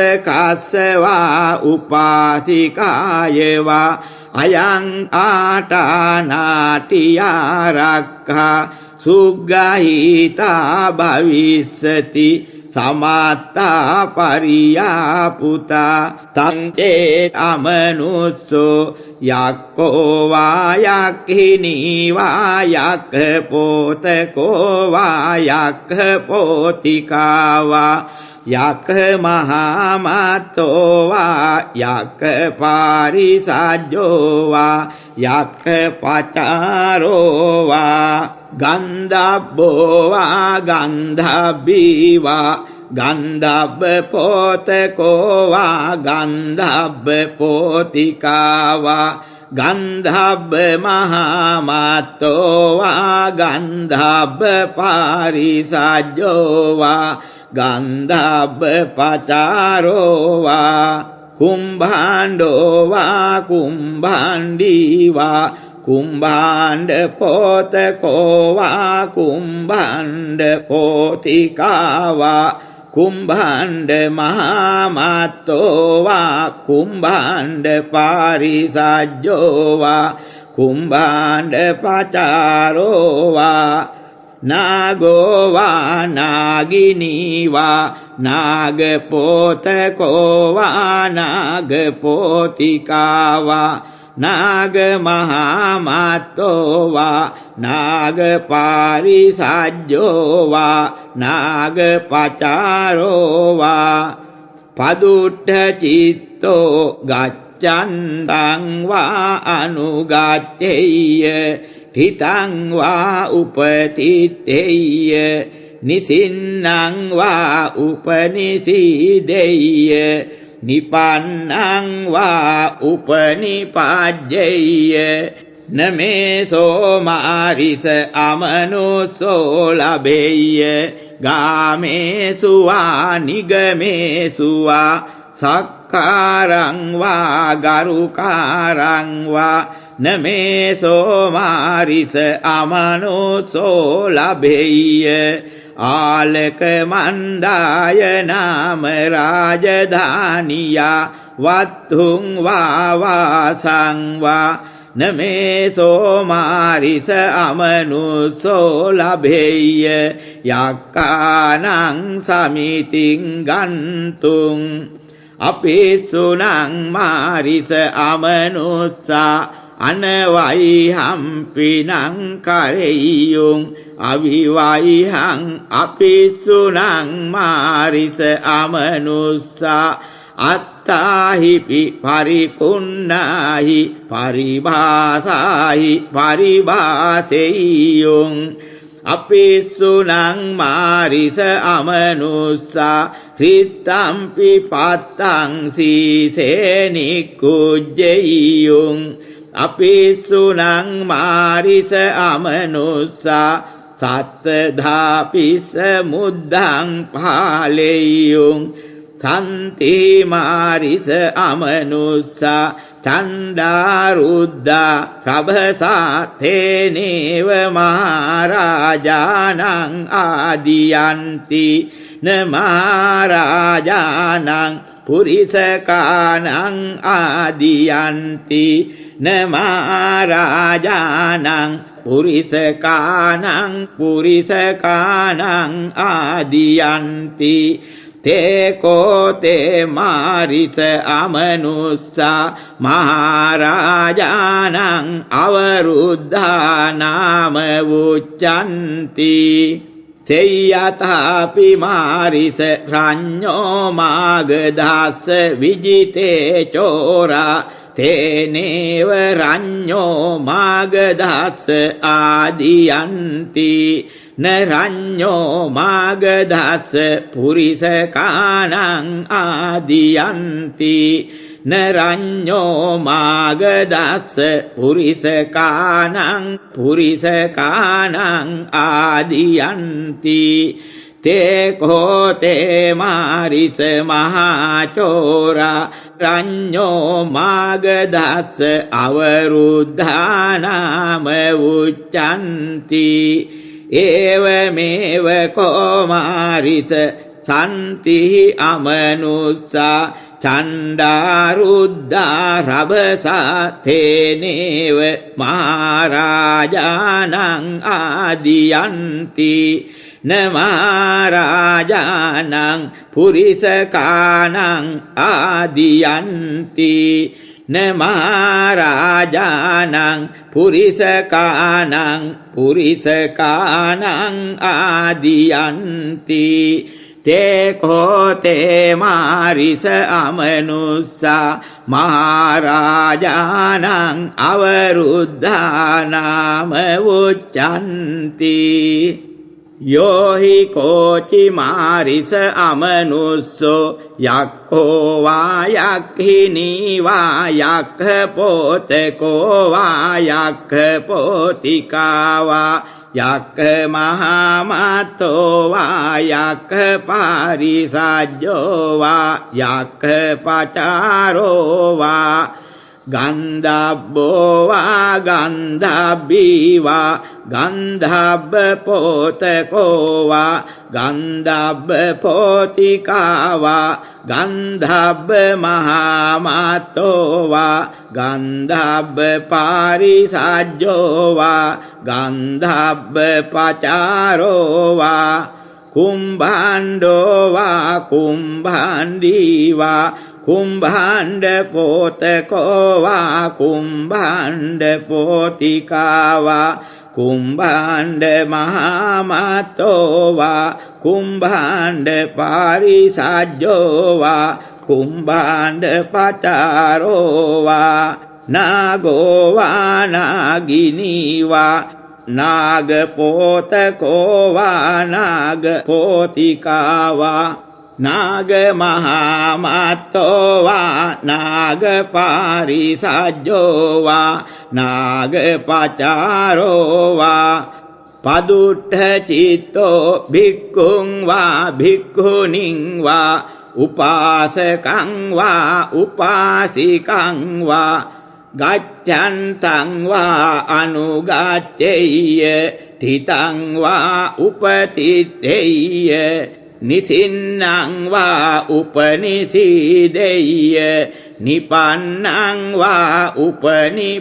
උපාසිකායවා අයං ආටානාටියාරක්ඛා සුග්ගහිතා භවිස්සති සමත්තා පරියාපුතා තංචේ අමනුස්සෝ යක්ඛෝ වා යක්ඛිනී වා යක්ඛ පෝතකෝ වා යක්ඛ පෝතිකා වා යක්ඛ මහාමත්තෝ වා යක්ඛ පාරිසජ්ජෝ වා යක්ඛ පචාරෝ වා ගන්ධබ්බෝ වා ගන්ධබ්බී වා ගන්ධබ්බ පෝතකෝ වා ගන්ධබ්බ පෝතිකා වා ගන්ධබ්බ මහාමත්තෝ වා ගන්ධබ්බ පාරිසජ්ජෝ වා ගන්ධබ්බ පචාරෝ වා කුම්භාණ්ඩෝ වා කුම්භාණ්ඩී වා කුම්භාණ්ඩ පෝතකෝ වා කුම්භාණ්ඩ පෝතිකා වා කුම්භාණ්ඩ මහාමත්තෝ වා කුම්භාණ්ඩ පාරිසජ්ජෝ වා කුම්භාණ්ඩ පචාරෝ වා නාගෝ වා නාගිනී වා නාගපෝතකෝ වා නාගපෝතිකා වා නාග මහාමත්තෝ වා නාග පාරිසජ්ජෝ වා නාග පචාරෝ වා පදුට්ඨ චිත්තෝ ගච්ඡ චන්තං වා අනුගච්ඡේය තිතං වා උපතිත්තේය නිසින්නං වා උපනිසීදේය නිපන්නං වා උපනිපජ්ජේය නමේසෝ මාරිස අමනුස්සෝ ලබෙය්‍ය ගාමේසු වා නිගමේසු වා සක්කාරං වා ගරුකාරං වා නමේසෝ මාරිස අමනුස්සෝ ලබෙය්‍ය ආලක මන්දාය නාම රාජධානියා වත්තුං වා වාසං වා නමේසෝ මාරිස අමනුස්සෝ ලබෙය්‍ය යක්ඛානං සමිතින් ගන්තුං අපිසුනං මාරිස අමනුස්සා අනවයිහම්පිනං කරෙය්‍යුං අවිවයිහං අපිසුනං මාරිස අමනුස්සා අත්තාහිපි පරිපුන්නාහි පරිභාසාහි පරිභාසෙය්‍යුං අපිසුනං මාරිස අමනුස්සා රිත්තම්පි පත්තං සීසේනිකුජ්ජෙය්‍යුං අපිසුනං මාරිස අමනුස්සා සත්තධාපිස මුද්ධං පාලෙය්‍යුං සන්ති මාරිස අමනුස්සා චණ්ඩාරුද්දා ප්‍රභසාතේනේව මහරජානං ආදියන්ති නමහරජානං පුරිසකානං ආදියන්ති නමහරජානං පුරිසකානං ආදියන්ති තේකෝතේ මාරිස අමනුස්සා මහරජානං අවරුද්ධානාම වුච්ඡන්ති සේයතාපි මාරිස රඤ්ඤෝ මාගදස්ස විජිතේ චෝරා තේනේව රඤ්ඤෝ මාගදස්ස ආදියන්ති නරඤ්ඤෝ මාගදස්ස පුරිසකානං ආදියන්ති නරඤ්ඤෝ මාගදස්ස පුරිසකානං ආදියන්ති තේ කෝතේ මාරිස මහචෝරා රඤ්ඤෝ මාගදස්ස අවරුද්ධානාම උච්ඡන්ති ඒවමේව කෝමාරිස සන්ති අමනුස්සා චණ්ඩාරුද්දා රභසා තේනේව මහරජානං ආදියන්ති නමහරජානං පුරිසකානං ආදියන්ති නමහරජානං පුරිසකානං ආදියන්ති තේ කෝතේ මාරිස අමනුස්සා මහරජානං අවරුද්ධානාම උච්ඡන්ති යෝහි කෝචි මාරිස අමනුස්සෝ යක්ඛෝ වා යක්ඛිනී වා යක්ඛ පෝතකෝ වා යක්ඛ පෝතිකා වා යක්ඛ මහාමත්තෝ වා යක්ඛ පාරිසජ්ජෝ වා යක්ඛ පචාරෝ වා ගන්ධබ්බෝ වා ගන්ධබ්බී වා ගන්ධබ්බ පෝතකෝ වා ගන්ධබ්බ පෝතිකා වා ගන්ධබ්බ මහාමත්තෝ වා ගන්ධබ්බ පාරිසජ්ජෝ වා ගන්ධබ්බ පචාරෝ වා කුම්භාණ්ඩෝ වා කුම්භාණ්ඩී වා කුම්භාණ්ඩ පෝතකෝ වා කුම්භාණ්ඩ පෝතිකා වා කුම්භාණ්ඩ මහාමත්තෝ වා කුම්භාණ්ඩ පාරිසජ්ජෝ වා කුම්භාණ්ඩ පචාරෝ වා නාගෝ වා නාගිනී වා නාග පෝතකෝ වා නාග පෝතිකා වා නාග මහාමත්තෝ වා නාග පාරිසජ්ජෝ වා නාග පචාරෝ වා පදුට්ඨ චිත්තෝ භික්ඛුං වා භික්ඛුනින් වා උපාසකං වා උපාසිකං වා ගච්ඡන්තං වා අනුගච්ඡෙය්‍ය තිතං වා උපතිත්තේය්‍ය නිසින්නං වා උපනිසීදෙය්‍ය නිපන්නං වා උපනිපජ්ජෙය්‍ය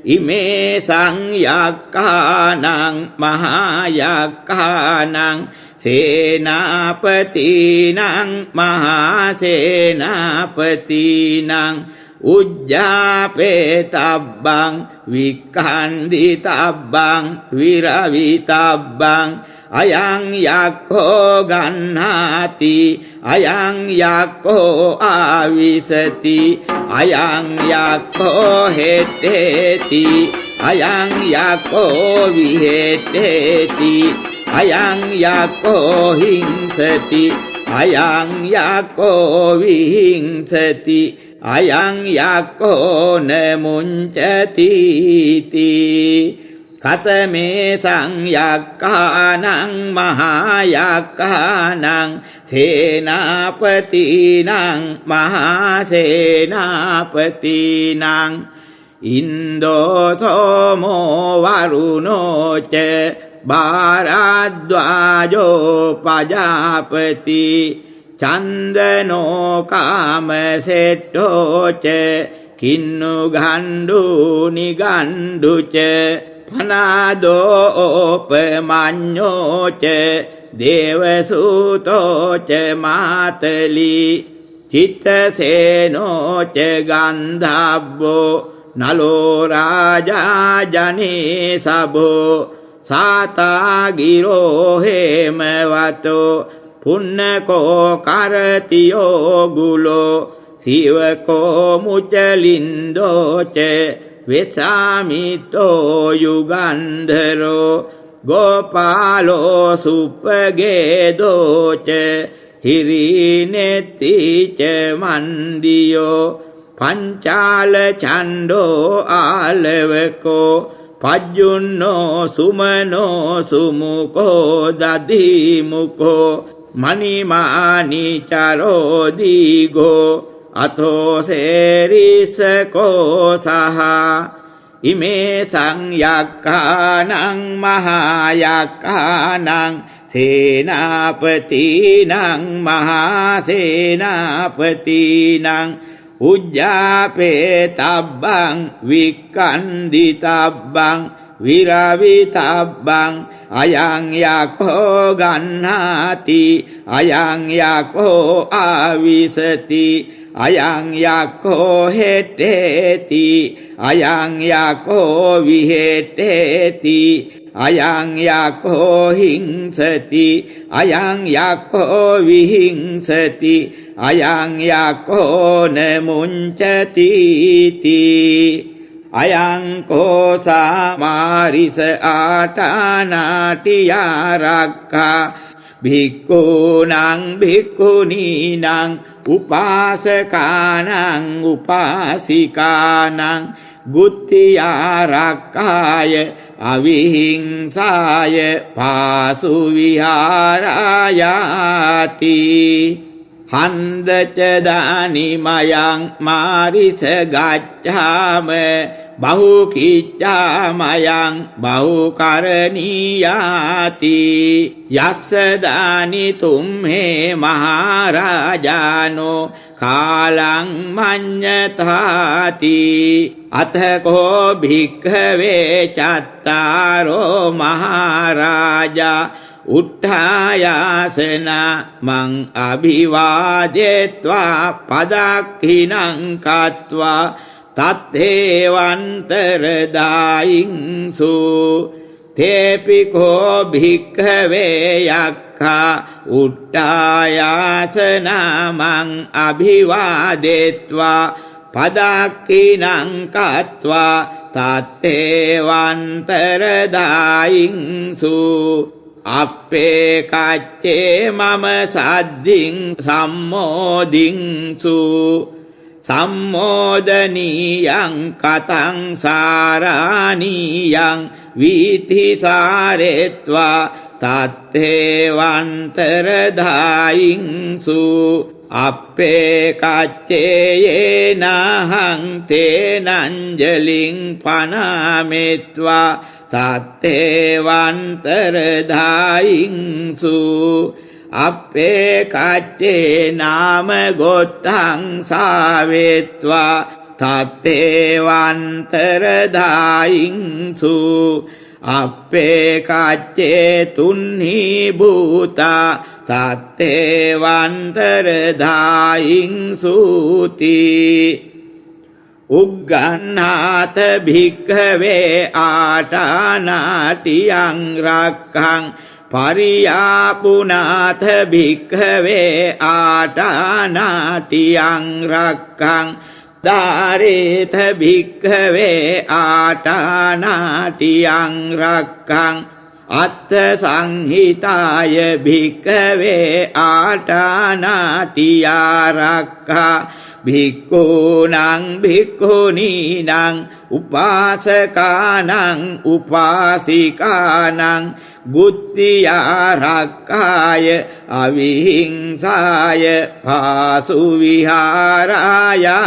ඉමේ සංයක්ඛානං මහායක්ඛානං සේනාපතිනං මහාසේනාපතිනං උජ්ජාපේතබ්බං වික්ඛන්දිතබ්බං විරවිතබ්බං අයං යක්ඛෝ ගන්නාති අයං යක්ඛෝ ආවිසති අයං යක්ඛෝ හෙත්තේති අයං යක්ඛෝ විහෙත්තේති අයං යක්ඛෝ හිංසති අයං යක්ඛෝ විහිංසති අයං යක්ඛෝ නමුංචති කතමේ සංයක්ඛානං මහායක්ඛානං සේනාපතිනං මහාසේනාපතිනං ඉන්දෝ සෝමෝ වරුණෝ ච භාරද්වාජෝ පජාපති චන්දනෝ කාමසෙට්ඨෝ ච කින්නු ගණ්ඩු නිගණ්ඩු ච පනාදෝපමඤ්ඤෝ ච දේවසූතෝ ච මාතලි චිත්තසේනෝ ච ගන්ධබ්බෝ නලෝ රාජා ජනේ සබෝ සාතාගිරෝ හේමවතෝ පුන්නකෝ කරතියෝ ගුලෝ සිවකෝ මුචලින්දෝ ච වෙසාමිතෝ යුගන්ධරෝ ගෝපාලෝ සුප්පගේදෝ ච හිරිනෙත්ති ච මන්දියෝ පංචාල ඡණ්ඩෝ ආලවකෝ පජ්ජුන්නෝ සුමනෝ සුමුකෝ දධිමුකෝ මණිමානිචරෝ දීඝෝ අතෝ සේරිසකෝ සහ ඉමේ සංයක්ඛානං මහායක්ඛානං සේනාපතිනං මහාසේනාපතිනං උජ්ජාපේතබ්බං වික්ඛන්දිතබ්බං විරවිතබ්බං අයං යක්ඛෝ ගන්නාති අයං යක්ඛෝ ආවිසති අයං යක්ඛෝ හෙත්තේති අයං යක්ඛෝ විහෙත්තේති අයං යක්ඛෝ හිංසති අයං යක්ඛෝ විහිංසති අයං යක්ඛෝ නමුංචති අයං කෝසා මාරිස ආටානාටියා රක්ඛා භික්ඛූනං භික්ඛුනීනං උපාසකානං උපාසිකානං ගුත්තියා රක්ඛාය අවිහිංසාය පාසු විහාරායාති හන්දච දානිමයං මාරිස ගච්ඡාම බහුකිච්ඡාමයං බහුකරණීයාති යස්ස දානි තුම්හේ මහරජානෝ කාලං මඤ්ඤතාති අතකෝ භික්ඛවේ චත්තාරෝ මහරජා උට්ඨායාසන මං අභිවාදෙත්වා පදක්ඛිනං කତ୍වා තත්තේවන්තර දායින්සු තේපි කෝ භික්ඛවේ යක්ඛා උට්ඨායාසනමං අභිවාදෙත්වා පදක්ඛිනං කତ୍වා තත්තේවන්තරදායින්සු අප්පේ කච්චේ මම සද්දින් සම්මෝදින්සු සම්මෝදනීයං කතං සාරාණීයං වීතිසාරෙත්වා තත්තේවන්තරදායින්සු අප්පේ කච්චේයේනහං තේනංජලින් පනාමෙත්වා තත්තේවන්තරදායින්සු අප්පේ කච්චේ නාම ගොත්තං සාවෙත්වා තත්තේවන්තරදායින්සු අප්පේ කච්චේ තුන්හි භූතා තත්තේවන්තරදායින්සුති උග්ගණ්හාත භික්ඛවේ ආටානාටියං රක්ඛං පරියාපුනාත භික්ඛවේ ආටානාටියං රක්ඛං දාරේත භික්ඛවේ ආටානාටියං රක්ඛං අත්ථ සංහිතාය භික්ඛවේ ආටානාටියා රක්ඛා භික්ඛූනං භික්ඛුනීනං උපාසකානං උපාසිකානං බුද්ධියා රක්ඛාය අවිහිංසාය පාසු විහාරායාති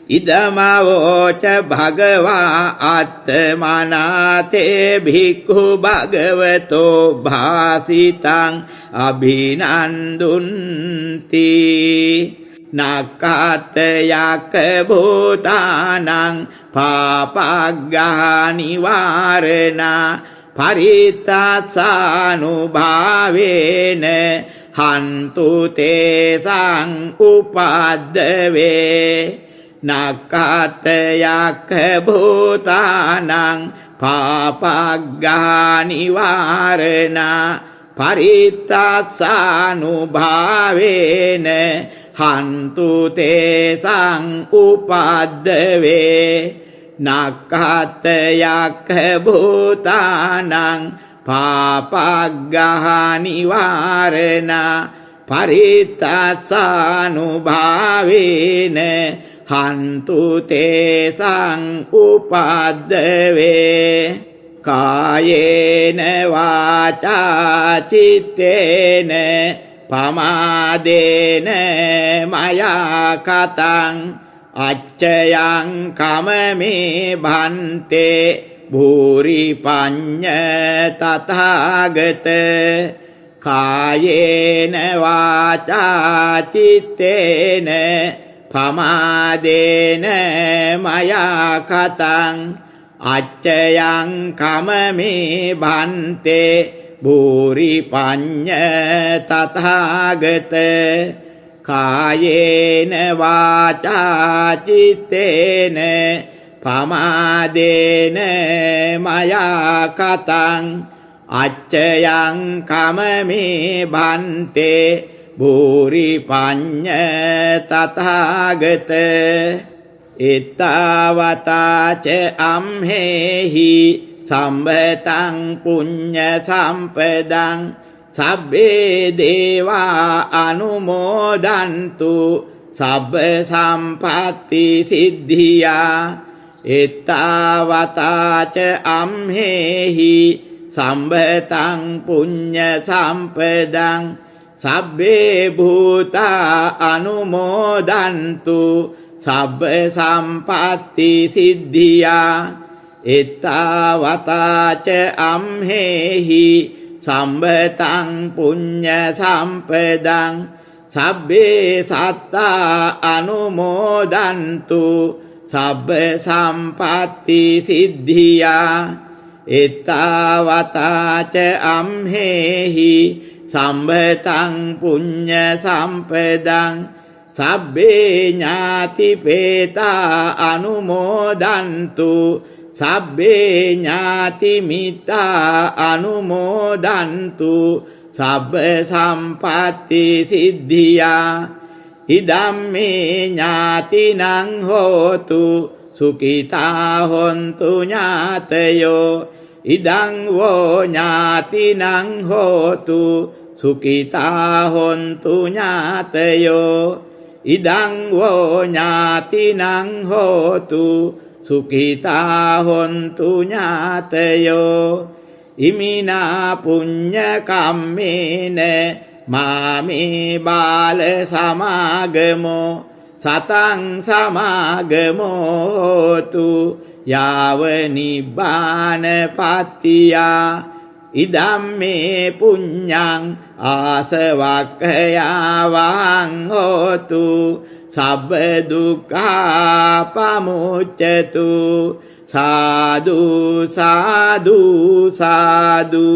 ඉදමවෝච භගවා අත්තමනාතේ භික්ඛු භගවතෝ භාසිතං අභිනන්දුන්ති නක්ඛාතයක භූතානං පාපග්ගහ නිවාරණා පරිත්තාසානුභාවේන හන්තු තේසං උපද්දවේ නක්ඛාතයක භූතානං පාපග්ගහ නිවාරණා පරිත්තාසානුභාවේන හන්තු තේසං උපද්දවේ නක්ඛාතයක භූතානං පාපග්ගහ නිවාරණා පරිත්තාසානුභාවේන හන්තු තේසං උපද්දවේ කායේන වාචා චිත්තේන පමාදේන මයා කතං අච්චයං කමමේ භන්තේ භූරි පඤ්ඤ තථාගත කායේන වාචා චිත්තේන පමාදේන මයා කතං අච්චයං කමමේ භන්තේ භූරි පඤ්ඤ තථාගත කායේන වාචා චිත්තේන පමාදේන මයා කතං අච්චයං කමමේ භන්තේ භූරි පඤ්ඤ තථාගත එත්තාවතාච අම්හෙහි සම්බතං පුඤ්ඤ සම්පදං සබ්බේ දේවා අනුමෝදන්තු සබ්බ සම්පatti සිද්ධියා එත්තාවතාච අම්හෙහි සම්බතං පුඤ්ඤ සම්පදං සබ්බේ භූතා අනුමෝදන්තු සබ්බ සම්පatti සිද්ධියා එත්තාවතාච අම්හෙහි සම්බතං පුඤ්ඤ සම්පදං සබ්බේ සත්තා අනුමෝදන්තු සබ්බ සම්පatti සිද්ධියා එත්තාවතාච අම්හෙහි සම්බතං පුඤ්ඤ සම්පදං සබ්බේ ඥාති පේතා අනුමෝදන්තු සබ්බේ ඥාති මිත්තා අනුමෝදන්තු සබ්බ සම්පatti සිද්ධියා ඉදම්මේ ඥාතිනං හෝතු සුඛිතා හොන්තු ඥාතයෝ ඉදං වෝ ඥාතිනං හෝතු සුඛිතා හොන්තු ඥාතයෝ ඉදං වෝ ඥාතිනං හෝතු සුඛිතා හොන්තු ඥාතයෝ ඉමිනා පුඤ්ඤ කම්මේන මාමේ බාල සමාගමෝ සතං සමාගමෝතු යාව නිබ්බාන පත්තියා ඉදම්මේ පුඤ්ඤං ආසවක්ඛයාවං හෝතු සබ්බ දුක්ඛා පමුච්ඡතු සාදු සාදු සාදු